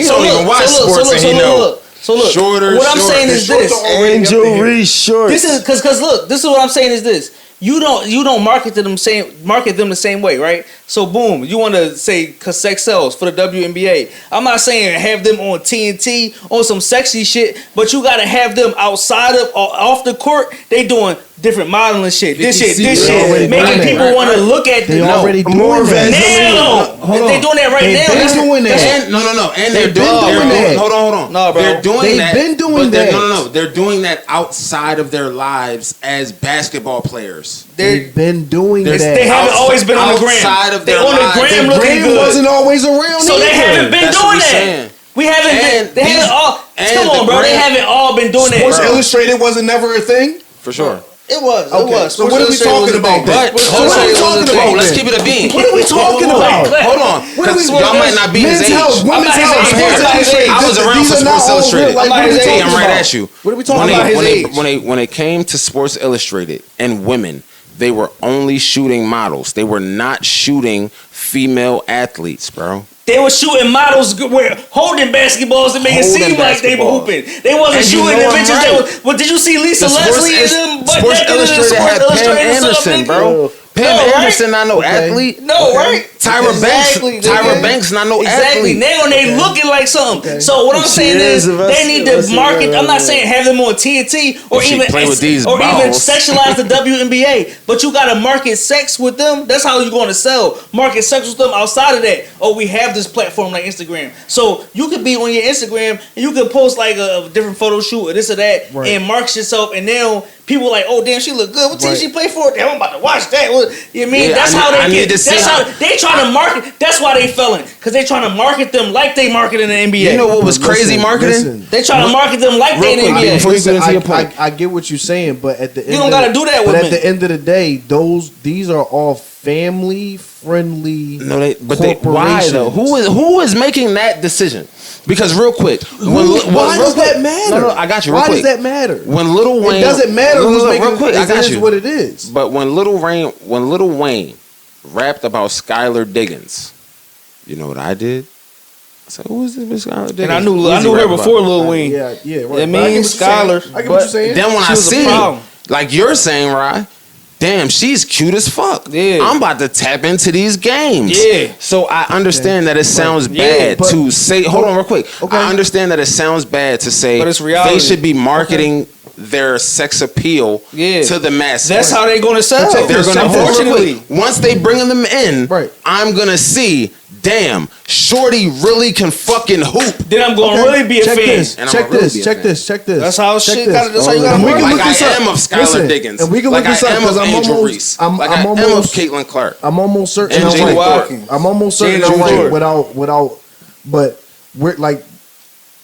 don't even watch sports and he know. So look. Shorter What I'm shorts. saying is this. Angel Reese shorts. This is because look. This is what I'm saying is this. You don't market them the same way, right? So boom, you want to say cause sex sells for the WNBA. I'm not saying have them on TNT on some sexy shit, but you gotta have them outside of off the court. They doing different modeling shit. This shit, already making doing people that. want to look at They them. already more doing that. Now, Hold on. they doing that right They've now. been That's- doing that. And no, and They've they're been doing that. Hold on. No, bro. They're doing They've that. been doing but they're- that. No. They're doing that outside of their lives as basketball players. They've been doing that. They haven't always been on the gram. Outside of They their on the lives. gram The looking Graham good. wasn't always around. So they either. haven't been That's what doing we're that. saying. We haven't And been. They these- haven't all. and Come the on, bro. They brand- haven't all been doing Sports that. Illustrated wasn't never a thing. For sure. It was. Okay, It was. so what are we Sports Illustrated talking was a about thing. then? But So hold what are we on, talking bro, about let's then? keep it a bean. What are we talking Whoa, about? whoa, whoa. Hold on, What are we- because y'all might not be his Men's age. health, women's I'm health, not his Sports age. Illustrated. I was around These for are not Sports all Illustrated. real. Like, I'm what not are we his talking age. I'm right about? at you. What are we talking When about? they- his when they- age. when it came to Sports Illustrated and women, they were only shooting models. They were not shooting female athletes, bro. They were shooting models holding basketballs to make it Holding seem like they were basketballs. hooping. They wasn't And you shooting know the I'm bitches. right. That was, well, did you see Lisa The Sports Leslie and Is- them? butt Sports naked in the Illustrated Sports had Pam Illustrated stuff, Anderson, nigga? bro. Pam No, right? Anderson, not no Okay. athlete. No, right? Tyra Exactly, Banks, Tyra nigga. Banks, not no Exactly. athlete. Now they looking like something. Okay. So what I'm She saying is is a they need to vessel. market. I'm not saying have them on TNT or If she even play with these or even balls. sexualize the WNBA. But you gotta market sex with them. That's how you're gonna sell. Market sex with them outside of that. Oh, we have this platform like Instagram. So you could be on your Instagram and you could post like a different photo shoot or this or that Right. and market yourself. And now people like, oh damn, she look good. What team Right. she play for? Damn, I'm about to watch that. What, you know what I mean? Yeah, That's I how need- they I get. need to see That's how how- they trying to market. That's why they failing because they trying to market them like they market in the NBA. You know what was crazy marketing? Listen. They trying to market them like they in the Real quick, NBA. before you get into I, your point. I get what you're saying, but at the end, don't of gotta the- do that But with at men. the end of the day, these are all family friendly. No, why though? Who is making that decision? Because real quick, Why does that matter? No, I got you. Real Why quick. does that matter? When Lil Wayne, It doesn't matter who's making real quick. I it. got It is you. what it is. But when Lil Wayne rapped about Skylar Diggins, you know what I did? I said, "Who is this bitch Skylar Diggins?" And I knew Who's he her rap before about? Lil Wayne. Yeah, yeah, right. It But I get means what you're saying. Skylar. I get what But you're saying. then when She I was a see, problem. like you're saying, Rye, damn, she's cute as fuck. Yeah. I'm about to tap into these games. Yeah. So I understand that it sounds Yeah, bad but- to say. Hold on, real quick. Okay. I understand that it sounds bad to say, But it's reality. they should be marketing their sex appeal Yeah. to the masses. That's how they gonna sell. Check They're this, gonna check this. unfortunately. once they bring them in, Right. I'm gonna see. Damn, Shorty really can fucking hoop. Then I'm gonna Okay, really be a check fan. This, And I'm check gonna really this, be a check fan. this, check this. That's how check shit this. gotta- that's how you gotta And we can market. look Like this I up. am of Skylar Listen, Diggins. and we can like look this I up am because of I'm Angel almost, Reese. I'm like I am of almost, Caitlin Clark. I'm almost certain And I'm Jane right. Watkins. I'm almost certain Jane I'm right Watkins. without, but we're like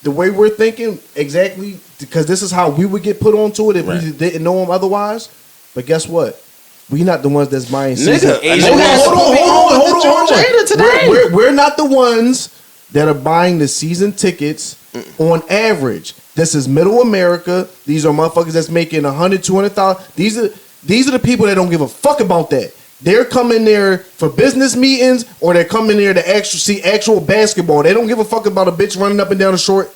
the way we're thinking exactly because this is how we would get put onto it if Right. we didn't know them otherwise. But guess what? We not the ones that's buying Nigga, season. Asian Hold ass on, people hold on. Jada today. We're not the ones that are buying the season tickets on average. This is middle America. These are motherfuckers that's making 100, 200,000. These are the people that don't give a fuck about that. They're coming there for business meetings or they're coming there to see actual basketball. They don't give a fuck about a bitch running up and down the short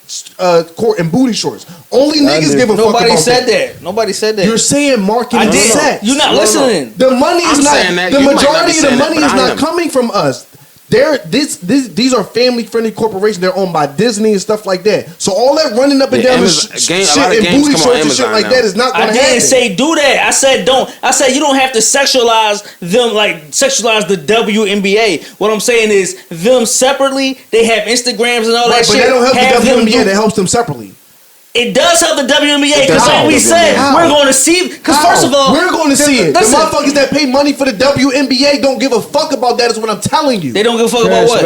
court in booty shorts. Only niggas give a fuck Nobody about said that. that. Nobody said that. You're saying marketing I did. sex. You're not listening. The money is I'm not. saying that. The You might not majority be of the saying that, money but is I not am. coming from us. These are family friendly corporations. They're owned by Disney and stuff like that. So all that running up and Yeah, down Amazon- the game- a shit lot of and games booty come on shorts and shit Amazon like now. that is not I going to didn't happen. say do that. I said don't. I said you don't have to sexualize them like sexualize the WNBA. What I'm saying is them separately. They have Instagrams and all Right, that but shit. that don't help Have the them WNBA. do- That helps them separately. It does help the WNBA because does like help we the said, WNBA. we're going to see. Because How? first of all, we're going to see it. Listen, The motherfuckers that pay money for the WNBA don't give a fuck about that. Is what I'm telling you. they don't give a fuck about what.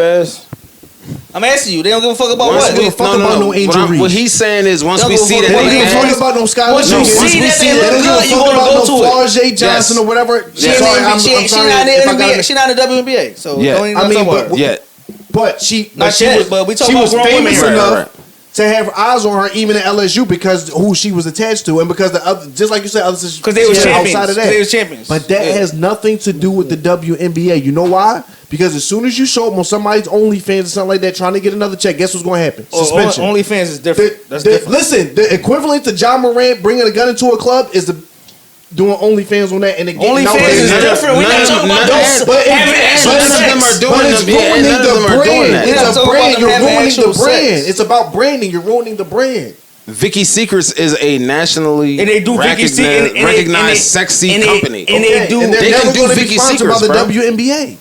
I'm asking you. They don't give a fuck about Once what? give a fuck about no Angel What Reese. What he's saying is once Don't we give a see fuck that about They they don't give a ass- fuck about no Skylar Once you Jenkins. see that they They look don't give good, a you fuck gonna about go no to it. Flau'jae Johnson or whatever. She ain't Sorry, in- I'm she sorry not in if the I NBA. got She not in the WNBA. So Yeah. don't even I mean, talk about her. Yeah. But she, Not she yet, was, but we talking she about was grown women famous here. enough Right. to have eyes on her even at LSU because who she was attached to, and because the other, just like you said, others Because they were champions. outside of that. They were champions. But that Yeah. has nothing to do with the WNBA. You know why? Because as soon as you show up on somebody's OnlyFans or something like that, trying to get another check, guess what's going to happen? Suspension. OnlyFans is different. That's different. Listen, the equivalent to John Morant bringing a gun into a club is doing OnlyFans on that, and it getting out OnlyFans is there. different. We're not talking about those. But having actual none of sex. them are doing But it's them. Yeah, ruining none of them the are doing brand. that. We're not It's a talking about brand. them You're having ruining the actual brand. sex. It's about branding. You're ruining the brand. Vicky Secrets is a nationally And they do Vicky Secrets recognized sexy company. And they do. And they're They can never do going to be Vicky sponsored Secrets, by the bro. WNBA.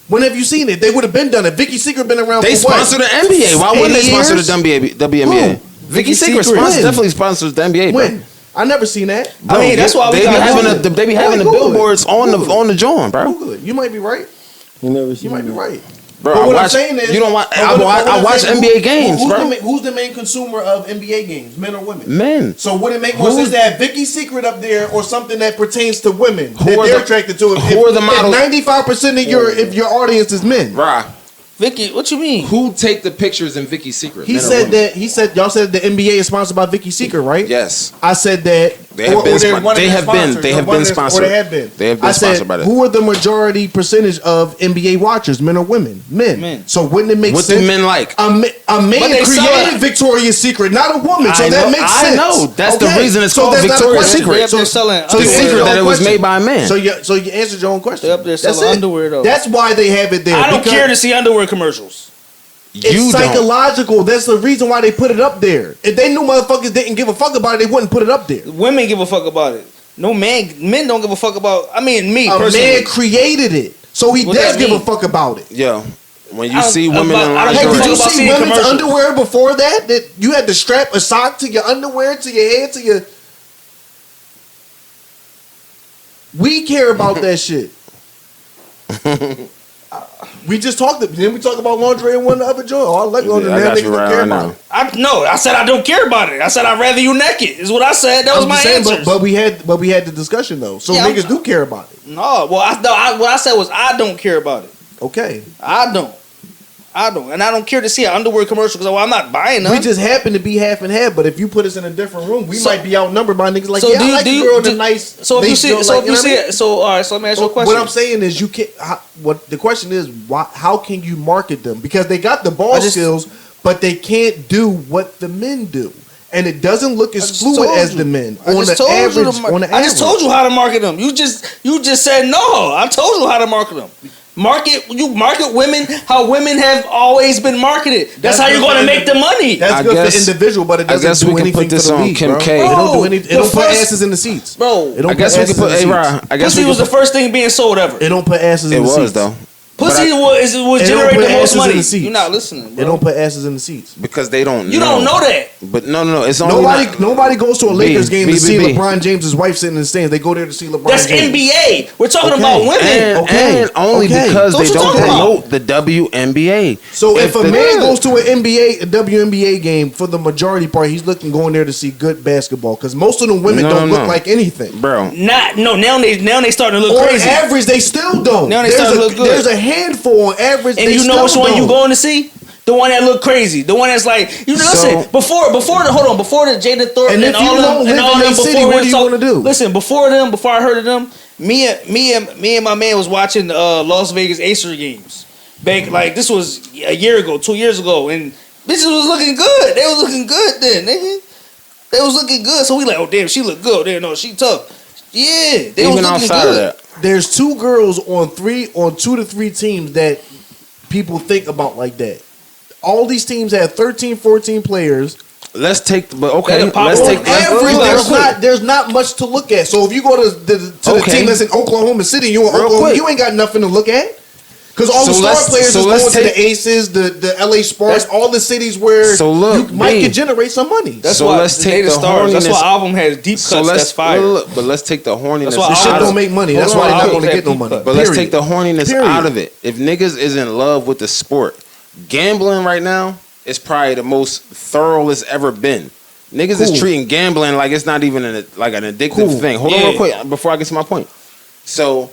When have you seen it? They would have been done it. Vicky Secret been around They for what? sponsor the NBA. Why wouldn't they 80 sponsor years? the WNBA? Who? Vicky Secrets When? definitely sponsors the NBA. Bro. When? I never seen that. I mean, that's why we they be got having Google. the, they be All having right, the Google it. billboards on the Google it. on the joint, bro. Google it. You might be right. You never You seen might be that. right. Bro, But I what I'm watch, saying is, you don't watch. but I what watch, I'm I watch saying, NBA games, who's bro. who's the main consumer of NBA games, men or women? Men. So would it make more Who's- sense to have Vicky Secret up there or something that pertains to women Who that are they're the- attracted to? who are the models? 95% of your audience is men. Right. Vicky, what you mean? Who take the pictures in Vicky Secret? He Men or said women? that. He said y'all said the NBA is sponsored by Vicky Secret, right? Yes. I said that They have been they're spon- one of they their have been- sponsors, they or have one been of their- sponsored. Or they have been. They have been I said, sponsored by that. who are the majority percentage of NBA watchers, men or women? Men. Men. So wouldn't it make What sense? do men like? A man But they sell created it. Victoria's Secret, not a woman. So I that know- makes I sense. know. That's the reason it's called that's not a Victoria's question. Secret. They up there selling So The you underwear. secret answered that your it was question. made by a man. So you answered your own question. They up there That's selling it. underwear, though. That's why they have it there. I don't because care to see underwear commercials. It's You don't. psychological. That's the reason why they put it up there. If they knew motherfuckers didn't give a fuck about it, they wouldn't put it up there. Women give a fuck about it. No men don't give a fuck about. I mean, me A personally. man created it, so he What does that give mean? a fuck about it. Yo, when you I don't- see women about- in I don't Hey, give a did fuck you lingerie, about see seeing women's commercials. underwear before that? That you had to strap a sock to your underwear, to your head, to your. We care about that shit. We just talked. Then we talked about laundry and one other joint. Oh, I like laundry. I Now got niggas you don't right care right about now. it. I said I don't care about it. I said I'd rather you naked. Is what I said. That was I'm my just saying, answer. but we had the discussion though. So Yeah, niggas do care about it. No, well, what I said was I don't care about it. Okay. I don't, and I don't care to see an underwear commercial because I'm not buying them. We just happen to be half and half, but if you put us in a different room, we So- might be outnumbered by niggas like, So yeah, do I you- like do the you- girl in do- the nice. so if you lace see, joint, so like, if you know what I see mean? it, so all right, so let me ask you a question. What I'm saying is, you can't. What the question is, how can you market them? Because they got the ball I just- skills, but they can't do what the men do, and it doesn't look I as just fluid told as you. the men I on just the told you average. to mar- On the I just average. told you how to market them. You just said no. I told you how to market them. You market women how women have always been marketed. That's how you're going to make the money. That's I good guess- for individual, but it I doesn't guess do we can anything put this for the on league, Kim bro. K. It don't do Bro, anything. It the don't put first- asses in the seats, Bro, It don't I guess we asses could put. in Hey, the Ryan, seats. I guess pussy we was could the first thing being sold ever. It don't put asses in It the seats. was though. Pussy But was It don't generate put the most asses in money. the seats. You're not listening, It bro. don't put asses in the seats. because they don't. You don't know that. But no. It's only Nobody goes to a Lakers game to B, see B. LeBron James' wife sitting in the stands. They go there to see LeBron That's James. NBA. We're talking Okay. about women. And, Okay. and only Okay. because So what they you don't talking about? promote the WNBA. So if a the- man goes to an WNBA game, for the majority part, he's looking going there to see good basketball because most of the women No, don't no. look like anything. Bro, Now they starting to look On crazy. average, they still don't. Now they there's, starting a, to look good. there's a handful on average. And they you know which still one you don't. going to see? The one that look crazy. The one that's like, listen, before the Jaden Thornton And and if you all don't them live and all in them that city, before what we do you talk- wanna do? Listen, before I heard of them, me and my man was watching Las Vegas Acer games. Back like this was a year ago, 2 years ago, and bitches was looking good. They was looking good then, nigga. They was looking good. So we like, oh damn, she look good. Damn, no, she tough. Yeah, they was even looking outside good. of that, There's two girls on 2 to 3 teams that people think about like that. All these teams have 13, 14 players. let's take. But okay, That'll pop let's on take. Average, let's- there's not much to look at. So if you go to the Okay. team that's in Oklahoma City, you in Real Oklahoma, quick. you ain't got nothing to look at. Because all So the star let's- players so is let's going to take- the Aces, the LA Sparks, all the cities where So look, you might B. could generate some money. That's So why let's take They the stars. That's horniness- why album has deep cuts. So let's that's fire. look, but let's take the horniness. That's why This I shit was- don't make money. That's Hold why on, they're I not was going to get no money. But let's Period. take the horniness Period. out of it. If niggas is in love with the sport, Gambling right now is probably the most thorough it's ever been. Niggas is Cool. treating gambling like it's not even an addictive Cool. thing. Hold on Yeah. real quick before I get to my point. So,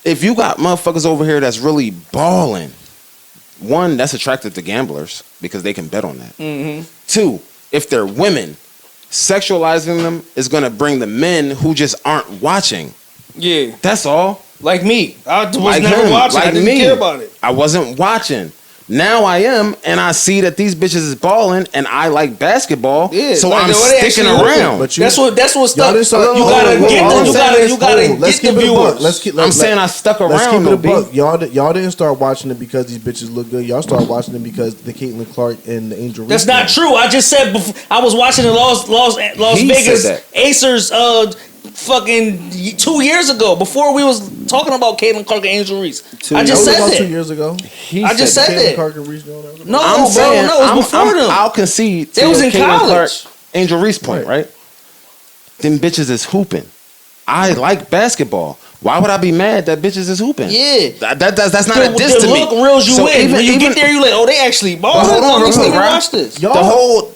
if you got motherfuckers over here that's really balling, one, that's attractive to gamblers because they can bet on that. Mm-hmm. Two, if they're women, sexualizing them is going to bring the men who just aren't watching. Yeah, That's all. like me. I was Like never him, watching. I like didn't me. care about it. I wasn't watching. Now I am, and I see that these bitches is balling, and I like basketball, Yeah, so like I'm the way they sticking actually look. around. But you, That's what y'all stuff. didn't start- You gotta hold on, get hold the. on. You gotta Let's get the keep it a buck. viewers. Let's keep. I'm saying I stuck Let's around keep it though, a B. buck. Y'all didn't start watching it because these bitches look good. Y'all started watching it because the Caitlin Clark and the Angel. That's Reese not thing. true. I just said before, I was watching the Las He Vegas said that. Acers fucking 2 years ago before we was talking about Caitlin Clark and Angel Reese. I That just was said about that. 2 years ago. I just said Caitlin that. Clark and Reese going on. No, I'm bro, saying, no, it was before them. I'll concede. They to was your in Caitlin college. Clark, Angel Reese point, right? Them bitches is hooping. I like basketball. Why would I be mad that bitches is hooping? Yeah. That's not a diss the to me. look reels you So in. even- When you even- get there, you like, oh, they actually ball. But hold on real Let quick, me right? watch this. Y'all-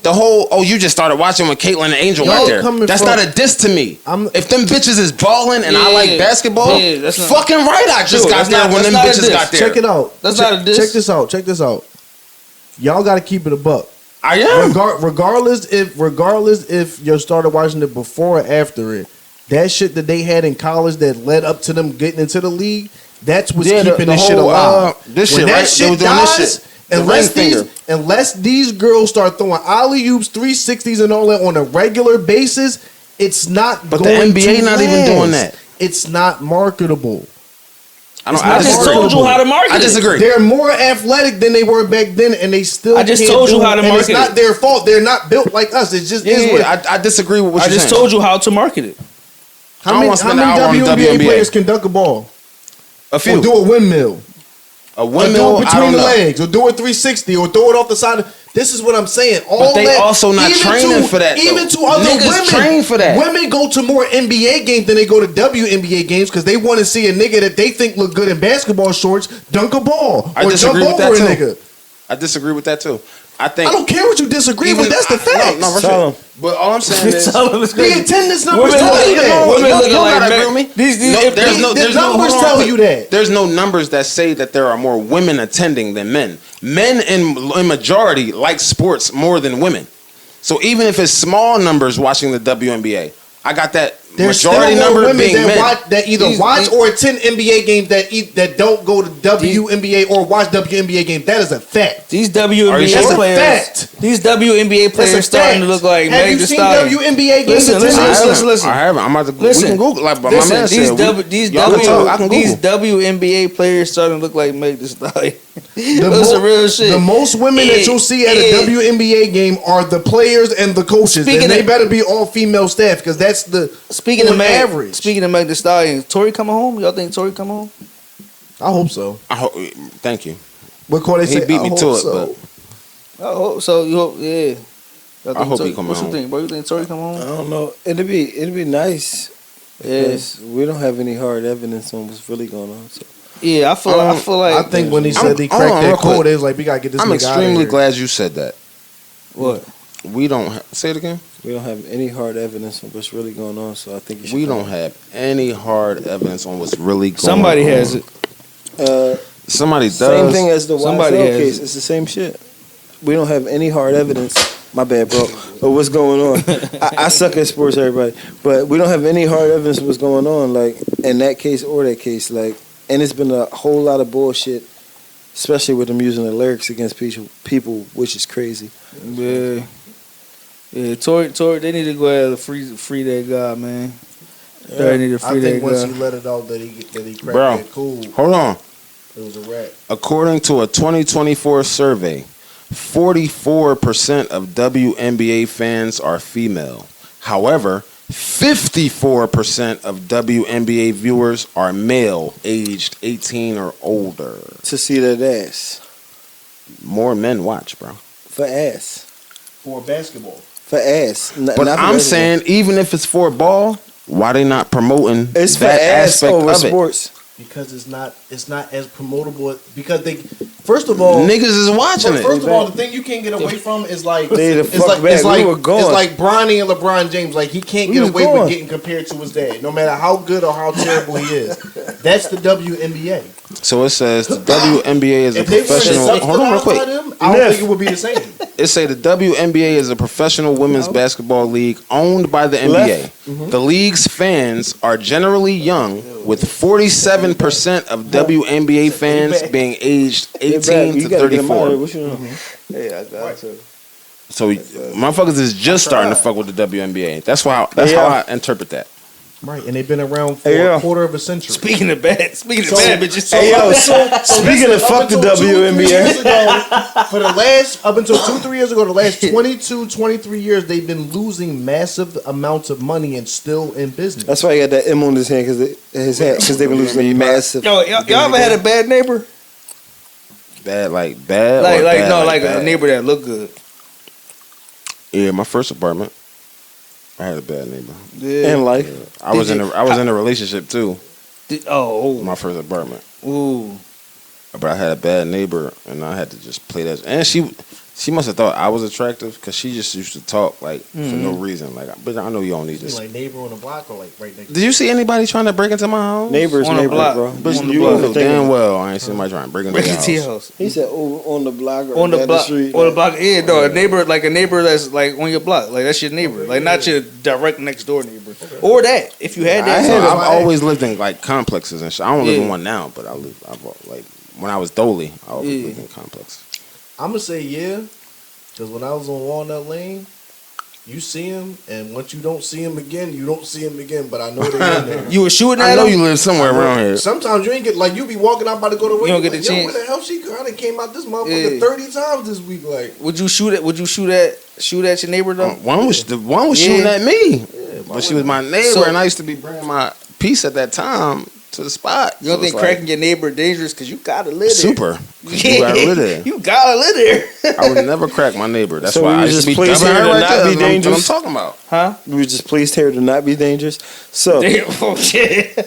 The whole oh, you just started watching with Caitlyn and Angel Y'all right there. coming That's from- not a diss to me. I'm- If them bitches is balling and I Yeah, like basketball, yeah, that's not- fucking right I just Sure, got that's there not- when them that's not a bitches diss. got there. Check it out. That's check, not a diss. Check this out. Check this out. Y'all got to keep it a buck. I am. Regardless if you started watching it before or after it, that shit that they had in college that led up to them getting into the league, that's what's Yeah, keeping the this shit whole, alive. this When shit, that right? They shit was doing this dies, shit. The ring finger. unless these girls start throwing alley oops, 360s, and all that on a regular basis, it's not. But the going NBA to not even last. doing that. It's not marketable. I don't. I just disagree. told you how to market I it. disagree. They're more athletic than they were back then, and they still. I just can't told you do how it, to and it's market not it. their fault. They're not built like us. It's just is what. I disagree with what I you're just saying. told you how to market it. I don't wanna How spend many an hour on WNBA WNBA. players can dunk a ball? A Or few. do a windmill? A Or do windmill. it I between don't the know. legs? Or do a 360? Or throw it off the side? This is what I'm saying. All But they that, also not even training for that, Even though. to other Niggas women. train for that. Women go to more NBA games than they go to WNBA games because they want to see a nigga that they think look good in basketball shorts dunk a ball. I or disagree jump with over that a too. nigga. I disagree with that too. I think. I don't care what you disagree with. That's the fact. No, Tell 'em. but all I'm saying is. The attendance numbers Women tell look- you that. women You looking don't like gotta Meg- agree with me. These- No, if there's they- no, the there's no, numbers hold on, tell quick. you that. There's no numbers that say that there are more women attending than men. Men in majority like sports more than women. So even if it's small numbers watching the WNBA, I got that There's majority still more number women being that men. that either These- watch these- or attend NBA games that don't go to WNBA or watch WNBA games. That is a fact. These Are you WNBA sure? players, Fact. these WNBA That's a players starting fact. to look like Have Meg you Thee seen Stallion. WNBA games? Listen, attendance? I haven't. listen. I haven't. I'm about to. Listen. We can Google. Like, but Listen, my man these said, y'all can talk, I can these WNBA players starting to look like Meg Thee Stallion. That's the real shit. The most women that you'll see at a Yeah. WNBA game are the players and the coaches, Speaking and they of- better be all female staff because that's the Speaking of on Meg, average. speaking of Meg Thee Stallion, Tori coming home? Y'all think Tori coming home? I hope so. Thank you. What call they He say? beat I me hope to it, so. I hope so. You hope, yeah. Y'all I think hope Tori, he come what home. you think, bro? You think Tori come I home? don't know. It'd be nice. Yeah. Because we don't have any hard evidence on what's really going on. So. Yeah, I feel like I think when he I'm- said he hold on, cracked real that code, quick. they was like, we gotta get this I'm nigga extremely out of glad you said that. what? We don't say it again. We don't have any hard evidence on what's really going on. So I think you should. We don't have any hard evidence on what's really going on. Somebody has it. Somebody does. Same thing as the Somebody YSL has case. it. It's the same shit. We don't have any hard evidence. My bad, bro. Of what's going on? I suck at sports, everybody. But we don't have any hard evidence of what's going on, like in that case or that case. Like, and it's been a whole lot of bullshit, especially with them using the lyrics against people, which is crazy. Yeah. Yeah, Tori, they need to go ahead and free that guy, man. They need to I free think that once guy. he let it out that he cracked Bro. that code, Hold on. it was a wrap. According to a 2024 survey, 44% of WNBA fans are female. However, 54% of WNBA viewers are male, aged 18 or older. To see that ass. More men watch, bro. For ass. For basketball. For ass. But Not for I'm everything. saying, even if it's for ball, why they not promoting It's for that ass aspect over of it? sports. Because it's not as promotable because they first of all Niggas is watching it. First of all, the thing you can't get away from is like They the it's fuck like back. it's like We were going. it's like Bronny and LeBron James. Like he can't We get was away going. with getting compared to his dad, no matter how good or how terrible he is. That's the WNBA. So it says the WNBA is a If they were professional. Hold on, real subsidized by quick. them, I don't think it would be the same. It say the WNBA is a professional women's basketball league owned by the NBA. The league's fans are generally young, with 47% of WNBA fans being aged 18 to 34. Hey, I got to. So motherfuckers is just starting to fuck with the WNBA. That's how I interpret that. Right, and they've been around for a quarter of a century. Speaking of bad bitches. Hey yo, speaking of fuck the WNBA, For the last, up until 2-3 years ago, the last 22, 23 years, they've been losing massive amounts of money and still in business. that's why he got that M on his hand because they've been losing massive. Yo, y'all ever had a bad neighbor? Bad. Like bad? a neighbor that looked good. Yeah, my first apartment. I had a bad neighbor. Yeah. In life. I was in a relationship too. My first apartment. Ooh. But I had a bad neighbor, and I had to just play that. And she must have thought I was attractive because she just used to talk like for no reason. Like, but I know you don't need this. Like neighbor on the block or like right next. Did you see anybody trying to break into my house? Neighbors, On the block. bro. But On the you block. know damn well I ain't seen anybody trying to break into your house. He said on the block or On the down block, street. on the block. Yeah, no, a neighbor that's like on your block, like that's your neighbor, like not your direct next door neighbor, or that if you had that. I've always lived in like complexes and shit. I don't live in one now, but I've like when I was Dolly, I always lived in complexes. I'm gonna say yeah, because when I was on Walnut Lane, you see him, and once you don't see him again, you don't see him again. But I know they're in there. You were shooting I at know him? you live somewhere around here. Sometimes you ain't get like you be walking out about to go to work. You don't get like, the chance. Where the hell she kind of came out this motherfucker 30 times this week? Like, Would you shoot at your neighbor though? One was shooting at me, but she was my neighbor, So- and I used to be bringing my piece at that time to the spot. You don't So think it's cracking your neighbor dangerous because you gotta live there? super? 'Cause Yeah, You gotta live there. you gotta live there, I would never crack my neighbor. That's So why you I used just to be placed dubbing her her to right not there. be That's what I'm dangerous? talking about. huh? We were just pleased here to not be dangerous. So Damn, oh shit!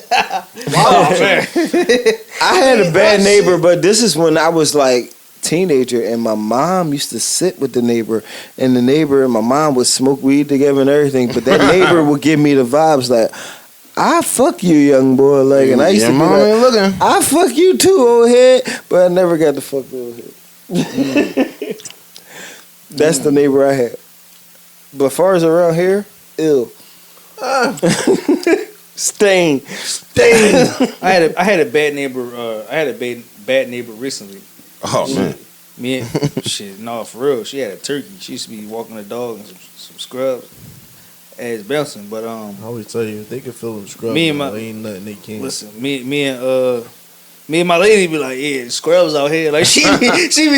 Wow, man. I had a bad neighbor, but this is when I was like teenager, and my mom used to sit with the neighbor, and the neighbor and my mom would smoke weed together and everything. But that neighbor would give me the vibes like, "I fuck you, young boy." Like, and I used Your to be mom like, ain't looking. "I fuck you too, old head," but I never got to fuck the old head. That's the neighbor I had. But as far as around here, ill. Stain. I had a bad neighbor. I had a bad neighbor recently. Oh man, Me and shit, no, for real. She had a turkey. She used to be walking the dog and some scrubs. Ass bouncing, but I always tell you, if they can fill them scrubs, Me and my- there ain't nothing they can't. listen, me and my lady be like, yeah, scrubs out here. Like she be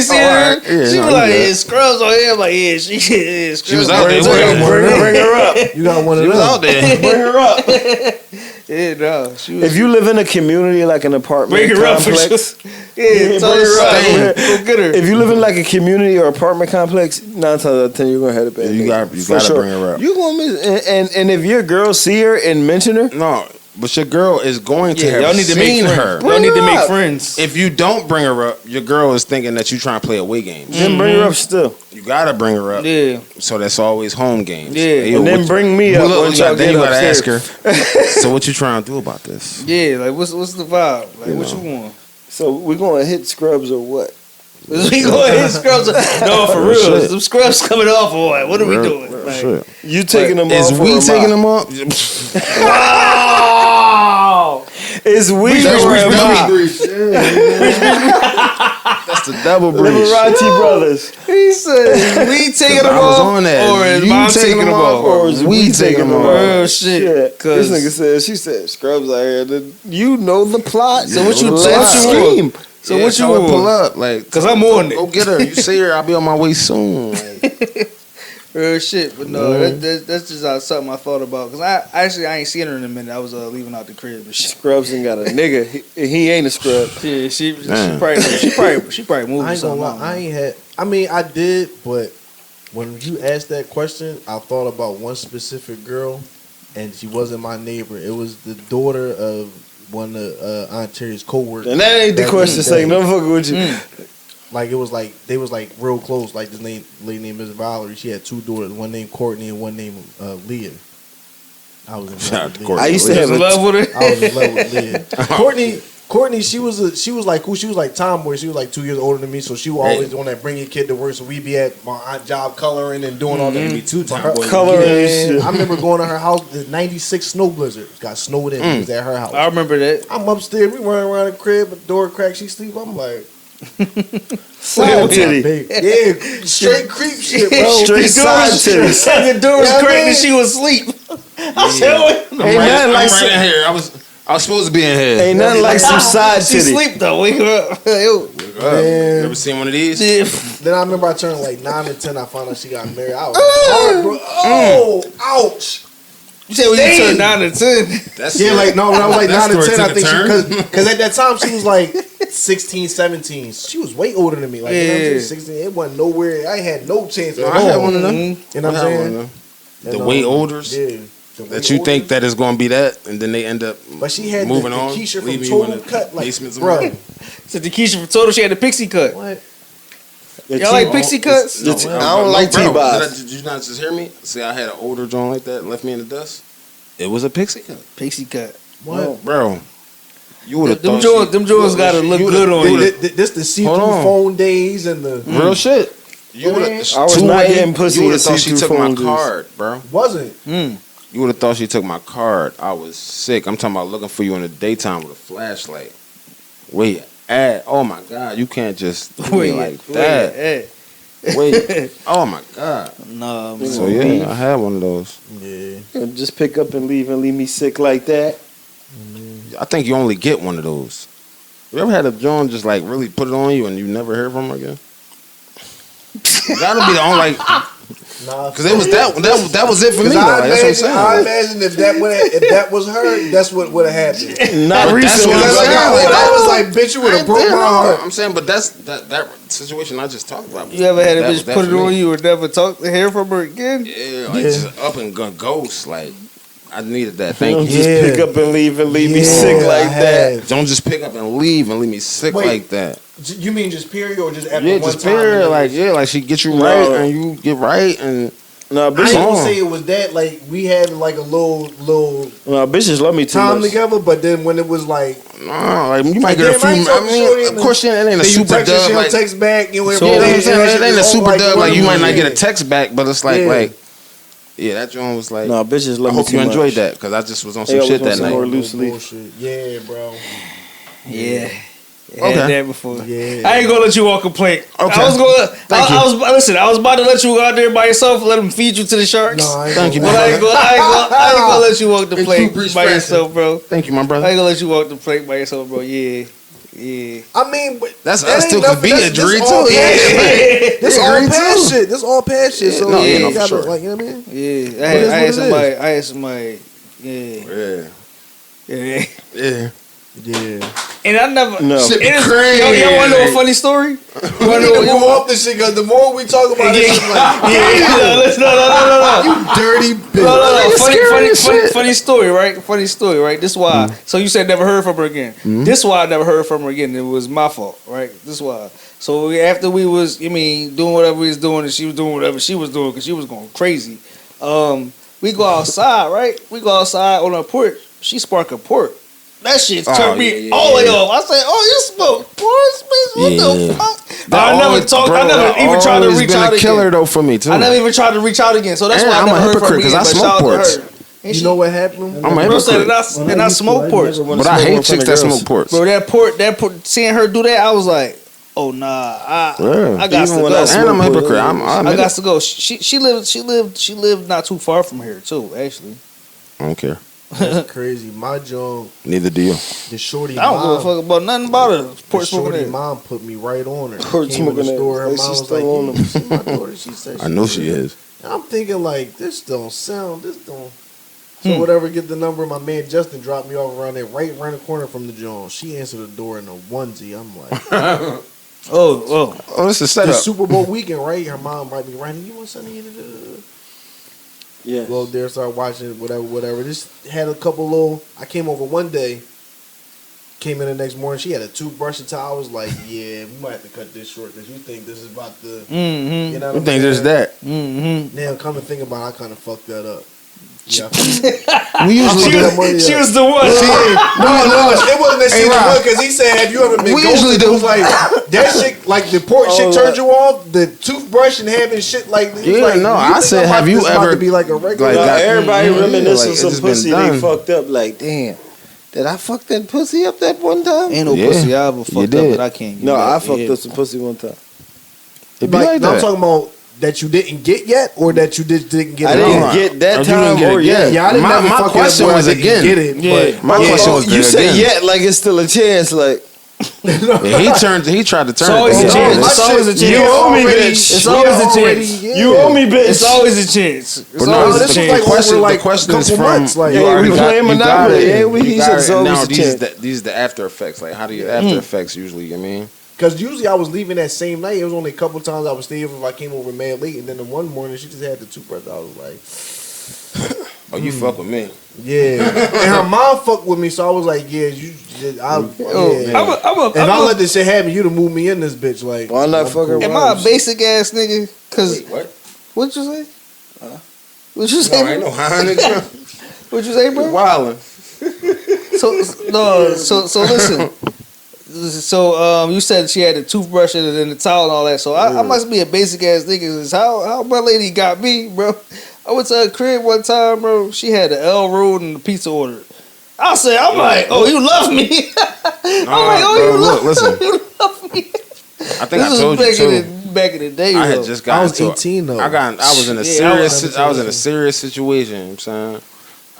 seeing her. right. Yeah, She no, be you like, good. yeah, scrubs out here. I'm like, yeah, scrubs was out there. Bring her up. You got one of she was them. out there. Bring her up. Yeah, no. She was, If you live in a community like an apartment bring her up for complex, sure. Yeah, tell bring her up. her go get her. if you live in like a community or apartment complex, 9 times out of 10 you're gonna have a bad You neighbor. got- you For gotta bring her up. You gonna miss, and if your girl see her and mention her, No, but your girl is going to Yeah, have y'all need to make seen friends. her. Y'all need to Bring her make up. friends. If you don't bring her up, your girl is thinking that you trying to play away games. then bring her up still, You gotta bring her up. Yeah. So that's always home games. Yeah. Hey, yo, and then what- bring me up. Look, once y'all then get you gotta ask upstairs. her. So what you trying to do about this? Yeah, like what's the vibe? Like You what know. you want? So we're gonna hit scrubs or what? We go ahead scrubs. No, for Real real. shit. Some scrubs coming off or what? What are we Real- doing? real Like, shit. You taking them Is off? we or taking am them up? wow. I? Is we That's or am I? That's the double breach. Liberati brothers. He said, "We taking them I was off, on that. or is You mom taking taking them them off, off?" or is we taking them off? Real shit. This Cause nigga said, she said, scrubs out here. Then you know the plot. So what you- Let's so what you scheme. so Yeah, what you tell her want? pull up? Like, Cause I'm on go it. get her. You see her, I'll be on my way soon. Like, Real shit. But no, that's just something I thought about. Cause I ain't seen her in a minute. I was leaving out the crib and shit. Scrubs ain't got a nigga. He ain't a scrub. Yeah, she Damn. probably moved I or ain't gonna something. lie. I ain't had. I mean, I did, but when you asked that question, I thought about one specific girl, and she wasn't my neighbor. It was the daughter of one of Aunt Terry's co-workers. And that ain't the question. Saying no fucking with you. Like it was like they was like real close. Like this lady named Miss Valerie. She had two daughters, one named Courtney and one named Leah. I was in love with Leah. I used to have in love with her. I was in love with Leah. Courtney, she was like who? She was like tomboy. She was like 2 years older than me, so she was always the one that bring your kid to work. So we be at my aunt job coloring and doing all that. Be too tomboy. Coloring and shit. I remember going to her house. The '96 snow blizzard got snowed in. It was at her house. I remember that. I'm upstairs. We running around the crib. The door cracked. She sleep. I'm like, Side titty. yeah, straight creep shit, bro. Straight side titty. The door was Yeah, cracked man. and she was asleep. I said, "Wait." Ain't nothing like I'm right in here. I was supposed to be in here. ain't nothing like some side She titty. sleep though. Wake her up. Yo. Man. You ever seen one of these? Then I remember I turned like 9 and 10. I found out she got married. I was hard, bro. Oh, ouch. You said when you turned 9 to 10. That's Yeah, like no, when I was like That 9 and story 10, I took a think turn. because at that time she was like 16, 17. She was way older than me. Like you know what I'm saying? 16. It wasn't nowhere. I had no chance at I all. had one of them. You know what I'm I had one of saying? them. And, The way olders Yeah. The that way you think olders. that is going to be that, and then they end up But she had moving the on, Keisha from leaving you in Total the Cut. Like, basement bro. somewhere. Said the Keisha from Total, she had the pixie cut. What? Y'all like pixie cuts? No, I don't like bro, T-Bops. Did you not just hear me? See, I had an older joint like that, left me in the dust. It was a pixie cut, Pixie cut. What? bro. You would have Them thought Jones gotta look you good on you. This the see-through Hold on. phone days and the real shit. You would have. I was not getting pussy You would at have thought she see-through took my phone days. card, bro. wasn't. You would have thought she took my card. I was sick. I'm talking about looking for you in the daytime with a flashlight. Wait, oh my god, you can't just do me like that. Hey. Wait, oh my god. Nah, man. So yeah, I had one of those. Yeah. Just pick up and leave me sick like that. I think you only get one of those. You ever had a joint just like really put it on you and you never heard from her again? That'll be the only like, Nah, cause it was that was it for me. Though. I Like, that's what I'm imagine, saying. if that was her, that's what would have happened. Not But that's recently. what I'm saying. I Like, that was like, bitch, you would have broke my heart. I'm saying, but that's that situation I just talked about. You ever had a That was bitch that put it for on me. you or never talk to hear from her again? Yeah, like just up and ghost. Like I needed that. Thank Don't you. just pick up and leave me sick like that. Don't just pick up and leave me sick Wait. like that. You mean just period or just after Yeah, one just time? period. Like she get you No. right and you get right and No, I ain't bitches, gonna say it was that. Like we had like a little bitches love me too time much. together, but then when it was like, no, like you might Like, get a damn, few. I ain't I talking to shorty mean, and of course, it ain't a then you super text her, she dub. don't Like, text back. You know, you know what I'm saying? It ain't a super like, dub. Like you might not yeah. get a text back, but it's like Yeah. yeah, that joint was like. No, bitches I love me hope too you much. enjoyed that because I just was on They some always shit want that some night. more loose leaf. Bullshit. Yeah, bro. Yeah. Had Okay. that before. Yeah. I ain't gonna let you walk a plank. Okay. I was gonna. Thank you. I was listen. I was about to let you go out there by yourself, let them feed you to the sharks. No, I ain't Thank you, gonna- But I ain't gonna let you walk the It's plank too breach by faster. yourself, bro. Thank you, my I brother. ain't gonna let you walk the plank by yourself, bro. Yeah. I mean, but That's that us ain't still could nothing. be That's- agreed this all to. past Yeah, shit. This all agreed past to. shit. This all past shit. So no, yeah, you no, for gotta, sure. like, you know what I mean? Yeah. is I had what it somebody. I had somebody. Yeah. Yeah, Yeah. yeah. Yeah. And I never. No. Shit be It is, crazy. y'all want to know a funny story? You We want need to to know? move off this shit because the more we talk about it, it's like, No. dirty bitch. No. Funny story, right? Funny story, right? This why. So you said never heard from her again. This why I never heard from her again. It was my fault, right? This why. So after we was, doing whatever we was doing, and she was doing whatever she was doing because she was going crazy. We go outside, right? We go outside on her porch. She spark a port. That shit turned me all the way off. I said, "Oh, you smoke ports, bitch? What the fuck?" I never talked. I never even tried to reach out a killer again. though for me too. I never even tried to reach out again. So that's And why I I'm never a heard from her hypocrite 'cause again. I But smoke shout out to ports. her. And You she- know what happened? I'm a Bro said hypocrite. and I smoke ports. But I hate chicks that smoke ports. Bro, that port, seeing her do that, I was like, oh nah, I got to Even when go. I smoke And I'm a ports, hypocrite. I got to go. She lived not too far from here too. Actually, I don't care. That's crazy. My job, Neither do you. the shorty I don't give a mom, fuck about nothing about her. the Port shorty smoking. mom put me right on her. Port Came in the smoking store. Her that. mom She's was still like, on "You them." see my daughter?" She said, I know she is. And I'm thinking like, this don't. So whatever, get the number. My man Justin dropped me off around there, right around the corner from the joint. She answered the door in a onesie. I'm like, Oh, Oh, this is the setup. Super Bowl weekend, right? Her mom might be right. You want something to do? Yeah. Go up there, start watching it, whatever. Just had a couple little. I came over one day, came in the next morning. She had a toothbrush and towel. I was like, yeah, we might have to cut this short because you think this is about the. Mm-hmm. You know I what I'm think saying? just that. Mm-hmm. Now, come to think about it, I kind of fucked that up. Yeah. We usually do that. She was the one. No, it wasn't that she was Rob. because he said, "Have you ever been We usually ghosted?" It do. was like that shit, like the port shit turned you off. The toothbrush and having shit like Yeah, like, no, you I think said, I'm have about you this about ever, to be like a regular? like, got- Everybody reminiscing like, some it's been pussy done. they fucked up. Like, damn, did I fuck that pussy up that one time? Ain't no Yeah, pussy I ever fucked up did. that I can't get No, back. I fucked Yeah. up some pussy one time. It be like, like no, I'm that. talking about that you didn't get yet, or that you just didn't get. I it didn't on? get that Or you didn't time get or it yet. yet. Yeah, I didn't My- never my fuck question it up was where I didn't again. get it. Yeah. But My question was You said again. yet like it's still a chance. Like, Yeah, he tried to turn It's always it. a chance. my It's always a shit- chance. You owe me, already- bitch. It's we always a already- chance. yeah. you owe me, bitch. It's always a chance. It's But no, always this a was chance. like over like the question a is couple from months, like- you Yeah, already we got- playing you got Monopoly, it. ain't we? You He got said it. it's And always now a chance. these the after effects. Like how do you after effects usually? You mean? Because usually I was leaving that same night. It was only a couple times I would stay over if I came over mad late. And then the one morning she just had the toothbrush. I was like, Oh, you fuck with me? yeah. And her mom fucked with me, so I was like, yeah, you. Yeah. If I let this shit happen, you'd have moved me in this bitch. Like, Why not I'm fuck her? cool. Am I a basic ass nigga? Cause What? what you say? What you say? No, ain't no high nigga. What you say, bro? Wildin'. So listen. So you said she had the toothbrush and then the towel and all that. So I must be a basic ass nigga. 'Cause how my lady got me, bro. I went to her crib one time, bro. She had the L roll and the pizza order. I'm like, oh, you love me. I'm like, oh, bro, you look, listen. you love me. I think This I was told you too. back in the day. I though. had just gotten I was to 18 though. I was in a Yeah, I was serious. I was in a serious situation. You know what I'm saying,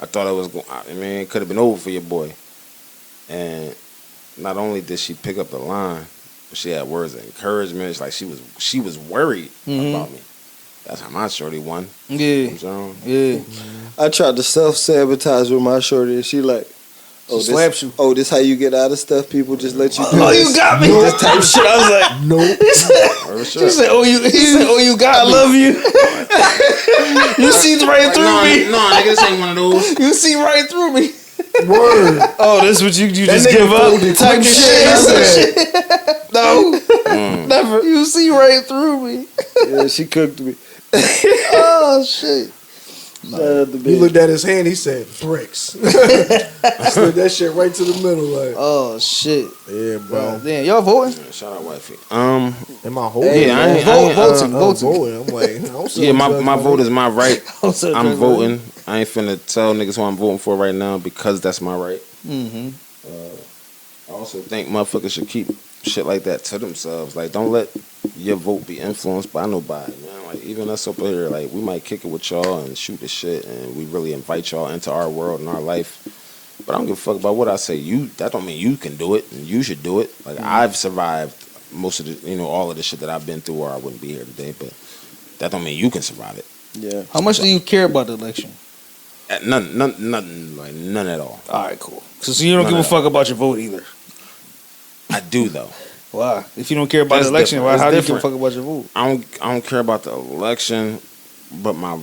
I thought it was. I mean, it could have been over for your boy. And not only did she pick up the line, but she had words of encouragement. It's like she was worried about me. That's how my shorty won. Yeah, You know what I'm saying? yeah. I tried to self-sabotage with my shorty, and she like, She slaps you. Oh, this how you get out of stuff? People just let you do Oh, this? you got me. This type of shit. I was like, Nope. She said, "Oh, you." He said, "Oh, you got me. I love you." You see right through me. No, nigga, this ain't one of those. You see right through me. Word. oh, this what you That just nigga give up folded type quick as shit. shit. I said, No, never. You see right through me. yeah, she cooked me. Oh shit. Shout out to He Big. looked at his hand. He said, "Bricks." Slid that shit right to the middle. Like, Oh shit. yeah, bro. Damn, y'all voting? Shout out wifey. Am I holding? Yeah, I ain't. Voting. Voting. I'm like, I'm Yeah, my vote is my right. Also, I'm voting. I ain't finna tell niggas who I'm voting for right now because that's my right. Mm-hmm. I also think motherfuckers should keep shit like that to themselves. Like, don't let your vote be influenced by nobody, man. Like, even us up here, like, we might kick it with y'all and shoot the shit, and we really invite y'all into our world and our life. But I don't give a fuck about what I say. That don't mean you can do it, and you should do it. Like, I've survived most of the, all of the shit that I've been through, or I wouldn't be here today. But that don't mean you can survive it. Yeah. How much do you care about the election? None at all. All right, cool. So you don't None give a at all. fuck about your vote either. I do though. Why? If you don't care about That's the election, different. how do you It's give a fuck different. about your vote? I don't care about the election, but my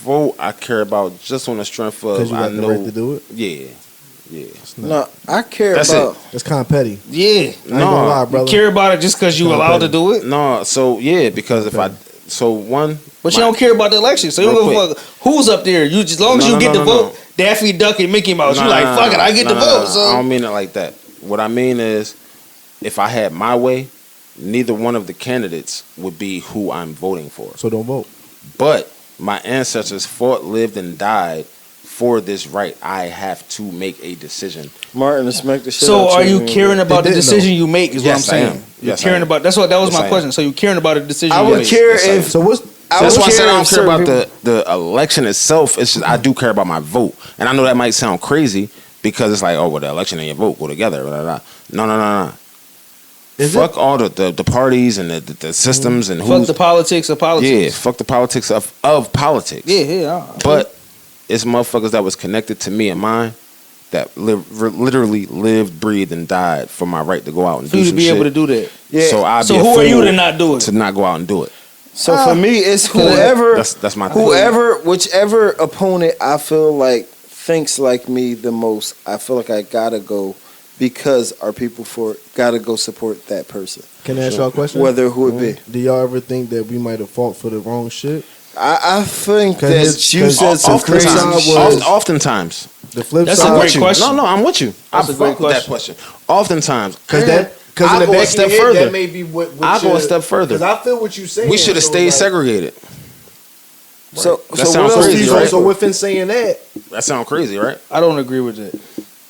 vote I care about just on the strength of Because you I got the know. right to do it. Yeah. No, I care That's about. That's kind of petty. Yeah. I ain't gonna lie, You brother. care about it just because you Kinda allowed to petty. do it? No, so yeah, because if I one, But you don't care about the election, so you Real don't give a fuck who's up there. You as long as No, you no, get no, the no, vote, Daffy Duck and Mickey Mouse. Nah, You like fuck it, I get the vote. I So don't mean it like that. What I mean is, if I had my way, neither one of the candidates would be who I'm voting for. So don't vote. But my ancestors fought, lived, and died for this right. I have to make a decision. Martin smacked the shit So out are you man. caring about the didn't, decision you make? Is Yes, what I I'm am. saying. You're Yes, I caring am. about. That was Yes, my I am. question. So you caring about the decision? I you would make. care Yes, I am. if. So what's I That's would why I said I care don't if care certain about people- the election itself. It's just I do care about my vote, and I know that might sound crazy because it's like, oh, well, the election and your vote go together. Blah, blah, blah. No. Is Fuck all the parties and the systems and Fuck who's the politics of politics. yeah. Fuck the politics of politics. Yeah. But it's motherfuckers that was connected to me and mine that literally lived, breathed, and died for my right to go out and for do you to some be shit. able to do that. Yeah. So I So who are you to not do it? to not go out and do it? So for me, it's whoever, That's my thing. whichever opponent I feel like thinks like me the most. I feel like I gotta go because our people for it gotta go support that person, Can I ask y'all a question? whether who it be. Do y'all ever think that we might have fought for the wrong shit? I think 'Cause that his- you 'cause said some crazy oftentimes- shit. was- Oftentimes. The flip That's a side. great question. No, I'm with you. That's I a great fuck with that question. Oftentimes. Because And in I'll the go a back of step your head, further. that may be what I'll go a step further. Because I feel what you're saying. We should have so stayed like- segregated. So, That so sounds what else crazy, do you right? right? So within saying that, That sounds crazy, right? I don't agree with that.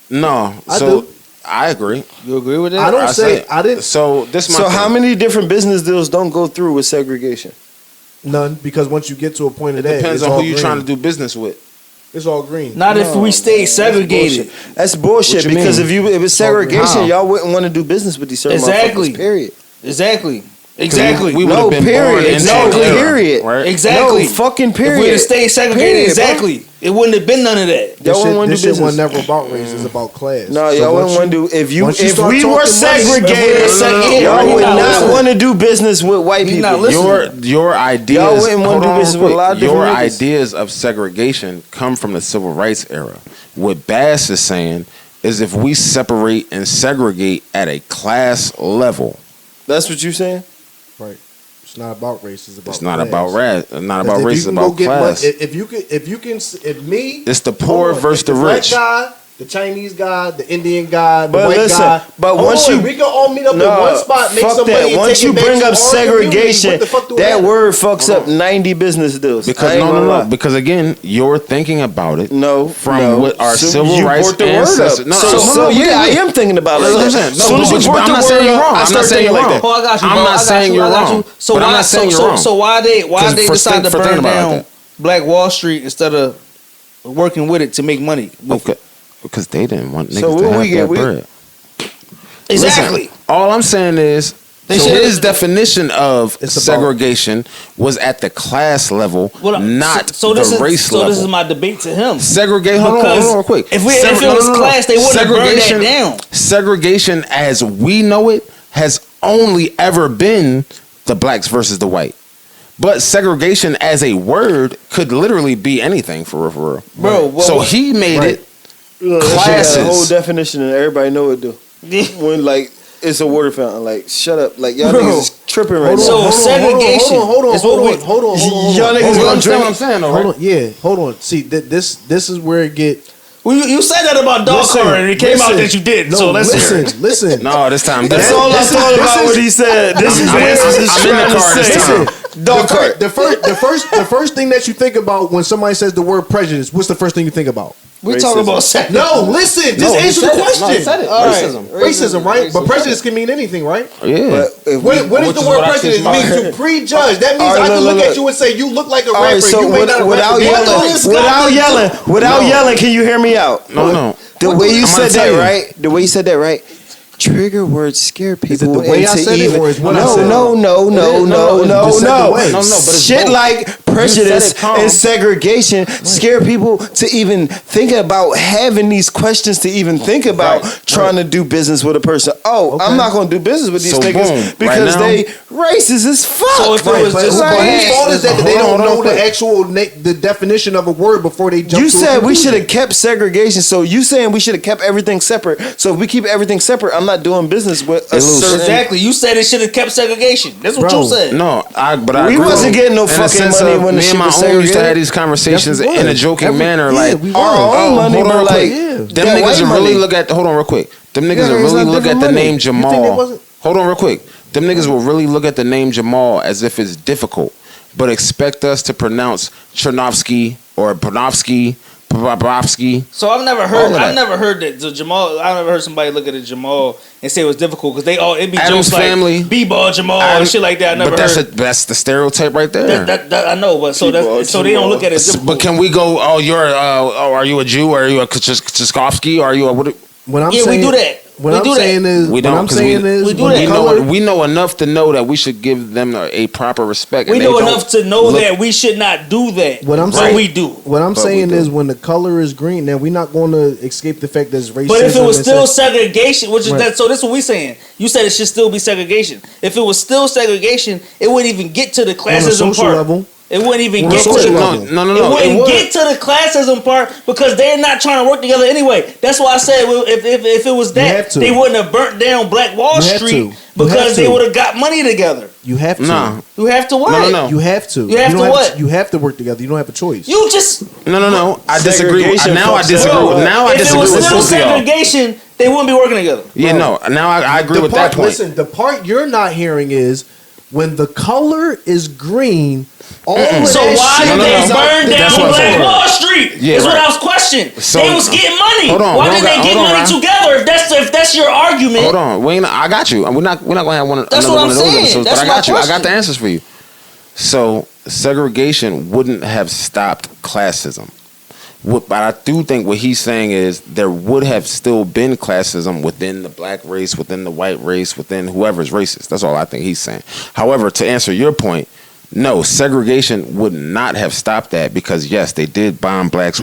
No. I So do. I agree. You agree with that? I don't say say- I didn't So this my So thing. how many different business deals don't go through with segregation? none because once you get to a point of that, Depends it's on all who you're green. trying to do business with. It's all green. Not if we stay segregated. That's bullshit. What you Because mean? if it's segregation, How? y'all wouldn't want to do business with these certain Exactly. motherfuckers. Period. Exactly. Exactly. We would No, have been period. born into No, an era, period. right? Exactly. No fucking If we'd period. have stayed segregated, Period, bro. exactly, it wouldn't have been none of that. This Y'all shit, wouldn't this do shit was business. never about race. It's about class. No, So y'all once wouldn't want to do. once you If start we talking were money, segregated, Yeah, y'all he would not not listening. want to do business with white He people. not listening. Your ideas. Y'all wouldn't wanna hold do on business real with a quick. lot of Your different niggas. ideas of segregation come from the civil rights era. What Bass is saying is if we separate and segregate at a class level, That's what you saying? Right. It's not about race. It's about. it's not class. about race. Not 'Cause about if race. you It's can about go get class. money- if me, It's the poor hold on, versus if the rich. black guy, the Chinese guy, the Indian guy, the But white listen, guy. but hold once on, you- we can all meet up in No, one spot, make fuck some money, that. and Once take you it back bring to up our community. segregation, What the fuck do we that have? word fucks up 90 business deals. I Because ain't gonna lie. because again, you're thinking about it No, from no. what our So civil you rights brought the word ancestors. up. No, So yeah, I am thinking about it. That's what I'm As saying. soon as you brought I'm the not word saying you're up, wrong. I I'm not start saying thinking you're like wrong. that. Oh, I got you. I'm bro. not I got saying you. you're I got wrong. you. So But I'm why? not saying you're wrong. So why they 'Cause for decide to thinking burn about down that. Black Wall Street instead of working with it to make money? with Okay. it? Because they didn't want niggas So what to have we get? that We- bread. Exactly. Listen, all I'm saying is They so should've- his definition of It's about- segregation was at the class level, Well, not so the this is race so level. this is my debate to him. Segregate. Hold on, real quick. If it was class, they wouldn't have burned that down. Segregation, as we know it, has only ever been the blacks versus the white. But segregation as a word could literally be anything for real, for real. Bro, well, so he made Right. it Look, that shit got classes. a whole definition and everybody know it do. When like it's a water fountain, like shut up, like y'all Bro. niggas is tripping right Hold on, now. So hold on, segregation hold on, is hold what on, we- hold on, hold on. Y'all niggas You gonna understand what I'm drink. saying, though, Hold right? on, yeah, hold on. See, this is where it get. Well, you said that about dog Listen, car, and it came out listen. that you did. No, so let's hear listen, it. listen. No, this time. That's this- all I this is- thought this about is- what he said. This is I'm where in- he's I'm in the trying car to this say. time. Dog cart. The first thing that you think about when somebody says the word prejudice, what's the first thing you think about? We Racism. talking about sex. No, listen. Just No, he answer the said it. question. No, he said it. All right. Racism. Racism, right? But Racism. prejudice can mean anything, right? Yeah. But if What we- is which the is word what I prejudice? teach It means my- to prejudge. That means All right, I can look, look at look. you and say you look like a all rapper. right, so you may not a without rapper. yelling, without No. yelling, can you hear me out? No. The way you I'm gonna said tell that, you. right? The way you said that, right? Trigger words scare people. Is it the way I into said it, even, or is what I no, said? no, no, It no, is- no, no, no, you said the no. way. No, but it's Shit both. like prejudice it calm. and segregation scare people to even think about having these questions to even think about Right, trying to do business with a person. Oh, I'm not going to do business with these So niggas boom, right because now- they racist as fuck. So if it Right, was but just but like- whose fault is that they Hold don't on, know hold on. the actual the definition of a word before they jump You to a said we conclusion? should have kept segregation. So you saying we should have kept everything separate. So if we keep everything separate, I'm not doing business with a Hey, Luce. certain. Exactly. You said it should have kept segregation. That's what Bro, you said. No, I We agree. wasn't getting no In the fucking sense money of when the me shit and my was own used to segregated. have these conversations Yes, we in a was. joking manner, yeah, like we Our was. own money, hold on but real like quick. Yeah. Them that niggas white will money. really look at. Hold on, real quick. Them niggas Yeah, will it's really not look at different the money. name You think it Jamal. wasn't- Hold on, real quick. Them niggas will really look at the name Jamal as if it's difficult, but expect us to pronounce Chernovsky or Panovsky, Bobrovsky. So I've never All heard. of that. I've never heard that the Jamal. I've never heard somebody look at a Jamal and say it was difficult because they all it be Adam's jokes family. like B-ball Jamal and shit like that. I never But heard. that's the stereotype right there. That I know, but so B-ball that so they don't Jamal. look at it as difficult. But can we go? Oh, are you a Jew? Or are you a Tchaikovsky? Are you a what? When I'm Yeah, saying, we do that. What We I'm do that. saying is, We what don't, I'm 'cause saying is, we do when that. the We color- know, we know enough to know that we should give them a proper respect. We and know they don't enough to know look- that we should not do that. What I'm but saying, we do. What I'm But saying we do. is, when the color is green, now we're not going to escape the fact there's racism. But if it was and still sex- segregation, which is Right. that, so this is what we saying. You said it should still be segregation. If it was still segregation, it wouldn't even get to the on a classism social part. level, It wouldn't even Well, get to social the level. No. It wouldn't It would. get to the classism part because they're not trying to work together anyway. That's why I said if it was You have that, to. they wouldn't have burnt down Black Wall You have Street to. You because have they to. would have got money together. You have to. Nah. You have to what? No. You have to. You have don't to what? You have to work together. You don't have a choice. You just No. I disagree. Segregation Now I fucks disagree. everyone. Now I if it disagree was with still both of y'all. segregation, they wouldn't be working together. Yeah, no. Now I agree The with part- that point. Listen, the part you're not hearing is when the color is green. All of So that why shit did they is out burn there. That's down what I'm Black saying. Wall Street? Yeah, Is what right. I was questioning. So- They was getting money. Hold on, Why hold didn't on, they get hold on, money Ryan. together? If that's your argument. Hold on, I got you. We're not gonna have That's another what one I'm of those saying. episodes. That's but I my got you. I got question. the answers for you. So segregation wouldn't have stopped classism. But I do think what he's saying is there would have still been classism within the black race, within the white race, within whoever's racist. That's all I think he's saying. However, to answer your point, no, segregation would not have stopped that because yes, they did bomb Black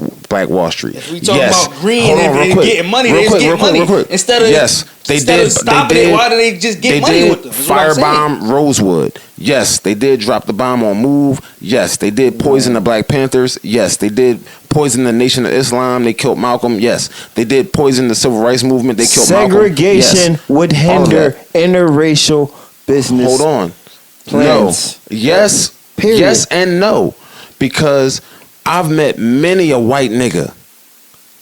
Wall Street. If we talking Yes. about green Hold on, and real quick. getting money, Real they quick, just real get quick, money. real quick. Instead of Instead of stopping it, why did they just get money did with them? That's what I'm saying. firebomb Rosewood. Yes, they did drop the bomb on Move. Yes, they did poison the Black Panthers. Yes, they did poison the Nation of Islam. They killed Malcolm. Yes, they did poison the Civil Rights Movement. They killed Segregation Malcolm. Yes. would All of hinder that. interracial business. Hold on. plans. No. Yes. Period. Yes and no. Because I've met many a white nigga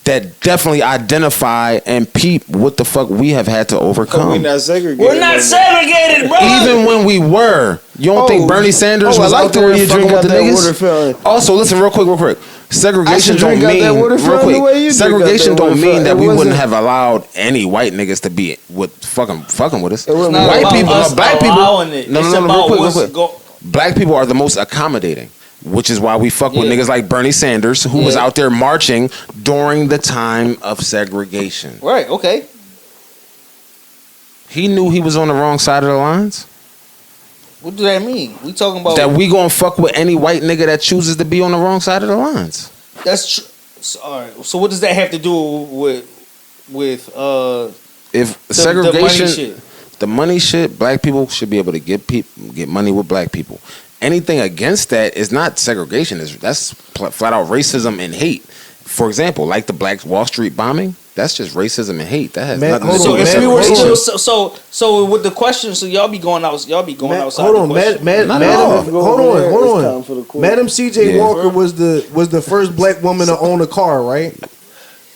that definitely identify and peep what the fuck we have had to overcome. We're not segregated. We're not segregated, bro. Even when we were. You don't think Bernie Sanders was out there you fucking drink with out the that niggas? water fountain. Also, listen real quick. Segregation I should don't drink out that mean water real fountain the way quick. you drink out Segregation that don't water mean fountain. that It we wouldn't wasn't- have allowed any white niggas to be with fucking with us. It wasn't not White about people, us black people. allowing it. No, It's real about quick, real what's quick. Black people are the most accommodating, which is why we fuck with Yeah. niggas like Bernie Sanders, who was Yeah. out there marching during the time of segregation. Right, okay. He knew he was on the wrong side of the lines. What does that mean? We talking about That we gonna fuck with any white nigga that chooses to be on the wrong side of the lines. that's true. So, all right. So what does that have to do with If the segregation, money shit? the money shit, black people should be able to get money with black people. Anything against that is not segregation. That's flat out racism and hate. For example, like the Black Wall Street bombing, that's just racism and hate. That has Man, nothing hold to do So on, with if we were segregation. so with the question, so y'all be going outside. Hold on, the question. Not at all. hold on. Madam C.J. Yeah. Walker was the first black woman to own a car, right?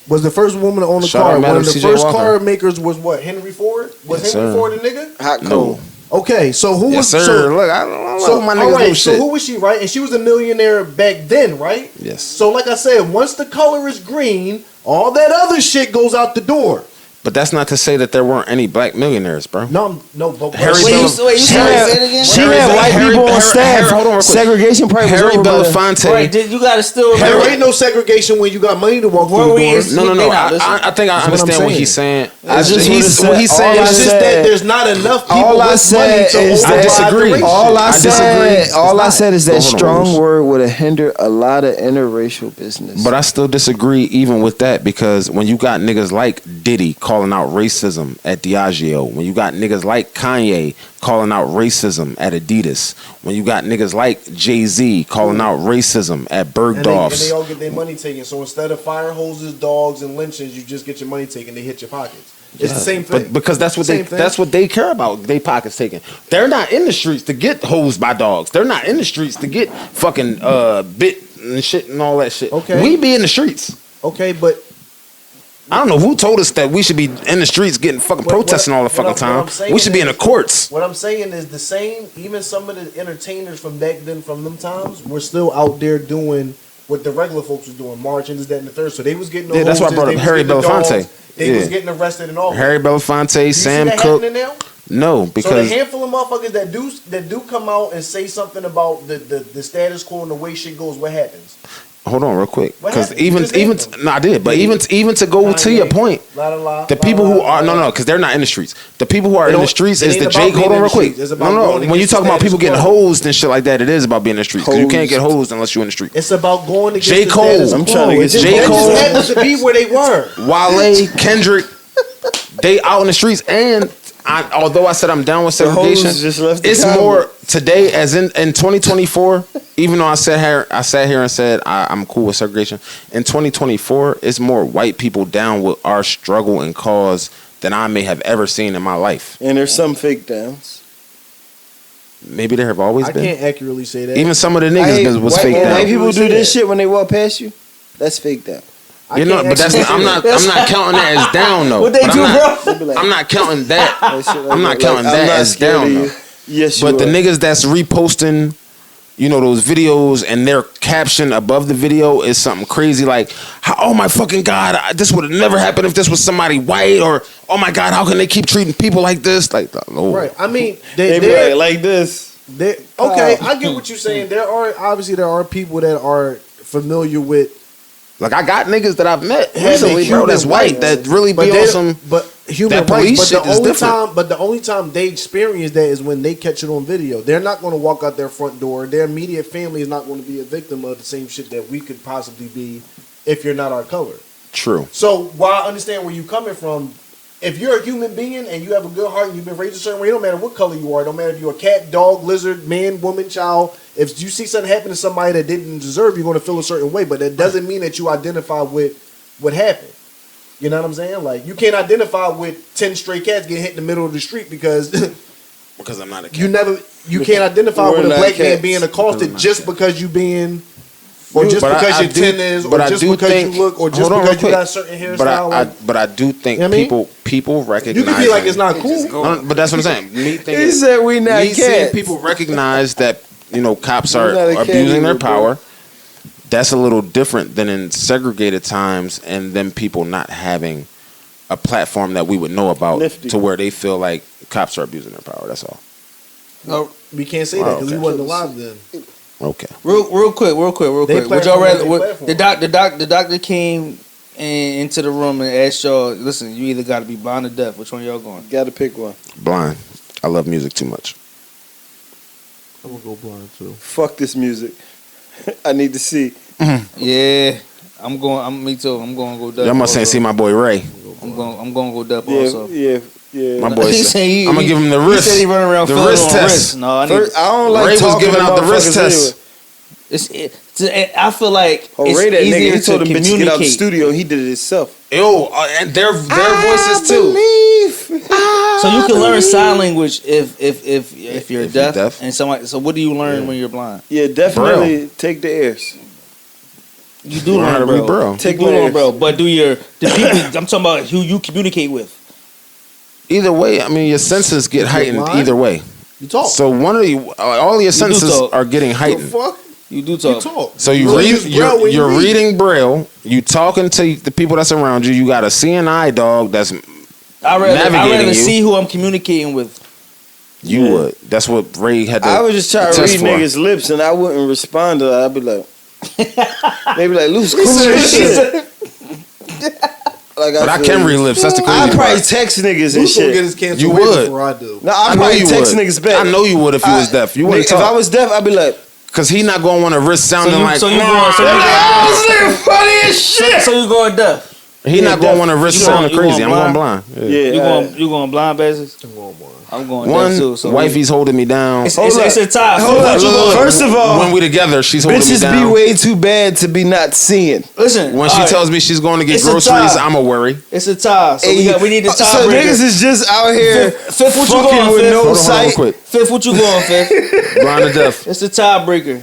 Was the first woman to own a Shout car. out One Madam of the C.J. first Walker. car makers was what? Henry Ford? Was Yes, Henry sir. Ford a nigga? Hot No. cold. Okay, so who Yes, was sir. so, Look, I don't so know my all niggas right, do so shit. who was she, right? And she was a millionaire back then, right? Yes. So like I said, once the color is green, all that other shit goes out the door. But that's not to say that there weren't any black millionaires, bro. No, but Harry Wait, Belafonte. you She say had, it again? she Harry had Bel- white Harry- people on Harry- staff. hold on real quick. Segregation probably was Harry over by then. Belafonte. Right, you gotta still there remember. ain't no segregation when you got money to walk Where through we the is- doors. No. They not listening. I think I That's what I'm understand what saying. he's saying. I just He's would've what he's said- saying. all I It's just said- that there's not enough people All I with money said to is override that I disagree. the race all shit. I I disagree. said, all I It's said is not. that Go on, strong Rose. word would have hindered a lot of interracial business. But I still disagree even with that because when you got niggas like Diddy calling out racism at Diageo, when you got niggas like Kanye calling out racism at Adidas, when you got niggas like Jay-Z calling out racism at And Bergdorf's. they all get their money taken. So instead of fire hoses, dogs, and lynchings, you just get your money taken. They hit your pockets. It's the same thing. But because that's what Same thing. that's what they care about. They pockets taken. They're not in the streets to get hosed by dogs. They're not in the streets to get fucking bit and shit and all that shit. Okay. We be in the streets. Okay, but I don't know who told us that we should be in the streets getting fucking protesting all the fucking time. We should be in the courts. what I'm saying is the same. Even some of the entertainers from back then, from them times, were still out there doing what the regular folks was doing, marching, this, that, and the third. So they was getting. Yeah, that's why I brought up Harry Belafonte. They was Yeah. getting arrested and all. Harry Belafonte, Do you Sam see that Cooke. happening now? No, So the because handful of motherfuckers that do come out and say something about the status quo and the way shit goes, what happens? hold on real quick. What Because happened? You just even named them. no, I did, but even to go to your point, the people who are no, because they're not in the streets. The people who are It in the don't- streets it is ain't the about Jake. being Hold on in real the quick. streets. It's about No, going when you against talk the about people status getting quo. hosed and shit like that, it is about being in the streets. Because you can't get hosed unless you're in the street. It's about going against J. the Cole. status I'm quo. trying to get It just- J. they Cole. just happened to be where they were. Wale, Kendrick, they out in the streets, and although I said I'm down with The hoes segregation, just left the it's comment. more today as in 2024. Even though I sat here and said I'm cool with segregation. In 2024, it's more white people down with our struggle and cause than I may have ever seen in my life. And there's some fake downs. Maybe there have always I been. can't accurately say that. Even some of the niggas Hey, was white, fake when down. white people Say do this that. shit when they walk past you. That's fake down. I You know, can't but that's actually not, say I'm not counting that as down though. What they But do, I'm not, bro? They be like, I'm not counting that. that shit like I'm not that. counting Like, that I'm not as scared down of you. though. Yes, you But the are. niggas that's reposting, you know, those videos and their caption above the video is something crazy like, oh my fucking God, this would have never happened if this was somebody white, or oh my God, how can they keep treating people like this? Like, Lord. Right. I mean, They be they're, like this. okay, I get what you're saying. There are people that are familiar with Like I got niggas that I've met having recently, bro, that's human white rights, that really but be they- on some. but human that rights. police But shit the is only different. time, the only time they experience that is when they catch it on video. They're not going to walk out their front door. Their immediate family is not going to be a victim of the same shit that we could possibly be if you're not our color. True. So while I understand where you're coming from, if you're a human being and you have a good heart and you've been raised a certain way, it don't matter what color you are, it don't matter if you're a cat, dog, lizard, man, woman, child. If you see something happen to somebody that didn't deserve, you're going to feel a certain way. But that doesn't mean that you identify with what happened. You know what I'm saying? Like you can't identify with 10 stray cats getting hit in the middle of the street because Because I'm not a cat. you can't identify We're with a not black man cats. being accosted Because just because you being. Or just But because I your do- 10 is, or but I just do because think- you look, or just hold on because real you quick. got a certain hairstyle. But I do think You know what I mean? people recognize. You can be like it's not cool. But that's what I'm saying. Me He thinking, said we not me seeing cats. people recognize that cops We're are not a cat abusing their either, bro. power. That's a little different than in segregated times, and then people not having a platform that we would know about Nifty. to where they feel like cops are abusing their power. That's all. No, we can't say that Wow, because okay. we wasn't alive then. Okay. Real quick. They Would y'all platform rather? is their The doctor came into the room and asked y'all, listen, you either got to be blind or deaf. Which one y'all going? Got to pick one. Blind. I love music too much. I'm gonna go blind too. Fuck this music. I need to see. Yeah, I'm going. Me too. I'm going to go deaf. Y'all must ain't also. see my boy Ray. I'm going to go deaf Yeah, also. yeah. My boy He said, said he- I'm gonna give him the He wrist. said he running around the feeling wrist on test. wrist. No, I need. First, I don't like Ray was talking giving to out the wrist motherfuckers test. anyway. I feel like Oh, it's Ray, that easier nigga, he told to them bitches to get out the communicate. studio. He did it himself. Yo, and their voices too. So you can learn sign language if you're If you're deaf, deaf. and somebody. So what do you learn when you're blind? Yeah, definitely take the airs. You do Learn how learn, to bro. read Braille. You Take do my learn, airs. bro. But the people? I'm talking about who you communicate with. Either way, I mean, your senses get heightened blind? either way. You talk. So one of you, all your senses talk. are getting the heightened. fuck? You do You talk. talk. So you don't read, use Braille when you you're read. reading Braille. You talking to the people that's around you. You got a seeing eye dog that's I navigating rather you. see who I'm communicating with. You Yeah. would. That's what Ray had to. I would just try to test read for. niggas' lips and I wouldn't respond to that. I'd be like, they be like, Luke's cool as shit. Like, But I feel can you. read lips. That's the crazy I'd probably part. text niggas and Who's gonna get shit. his cancer You way would. before I do? No, I'd I know probably you text would. niggas back. I know you would if you was deaf. You wouldn't If I talk. was deaf, I'd be like, Cause he not gonna want to risk sounding like. So you funny as shit. So you going deaf? He not gonna want to risk You sounding going- you crazy. I'm going going blind. Yeah. You going blind basis? I'm going One, deaf too. So wifey's holding me down. it's a tie. Hold What up. you going? First of all, when we together, she's holding me bitches be down. way too bad to be not seeing. Listen. When she all right, tells me she's going to get It's a groceries, tie. I'm a worry. it's a tie. So we need the tie So breaker. niggas is just out here Fifth, what you fucking going, with Fifth? no Hold on real sight. quick. Fifth, what you going, Fifth? Blind or deaf. It's the tiebreaker.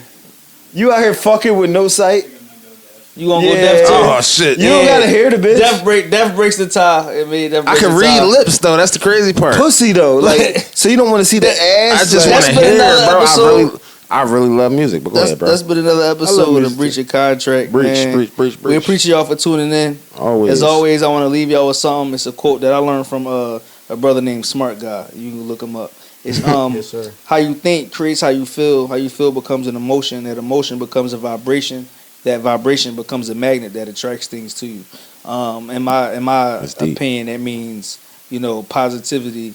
You out here fucking with no sight. You gonna go Yeah. deaf too? Oh shit. You don't Yeah. gotta hear the bitch. Deaf breaks the tie. I mean, deaf I breaks can the read tie. lips though. That's the crazy part. Pussy though, like so you don't want to see the ass. I just like, want to That's been hear, another bro. episode. I really love music. But go ahead, bro. That's been another episode music of Breach of Contract. Breach, man. breach. We appreciate y'all for tuning in. Always. As always, I want to leave y'all with something. It's a quote that I learned from a brother named Smart Guy. You can look him up. It's Yes, sir. how you think creates how you feel. How you feel becomes an emotion. That emotion becomes a vibration. That vibration becomes a magnet that attracts things to you. In my That's deep. opinion, that means positivity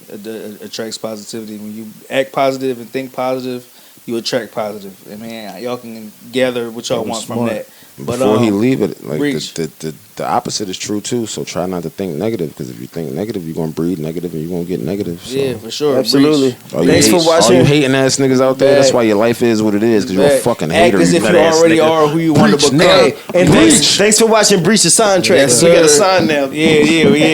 attracts positivity. When you act positive and think positive, you attract positive. And man, y'all can gather what y'all That was want from smart. that. Before he leave it, like Breach. the opposite is true too. So try not to think negative, because if you think negative, you're gonna breed negative and you're gonna get negative. So. Yeah, for sure. Absolutely. All you Thanks for watching. All you hating ass niggas out there, that's Back. why your life is what it is, because you're a Back. fucking Act hater. as if nut you ass already nigga. are who you want to Breach, become. nigga. Hey, and thanks for watching Breach the Soundtrack. Yes, We got a sir. sign now. Yeah.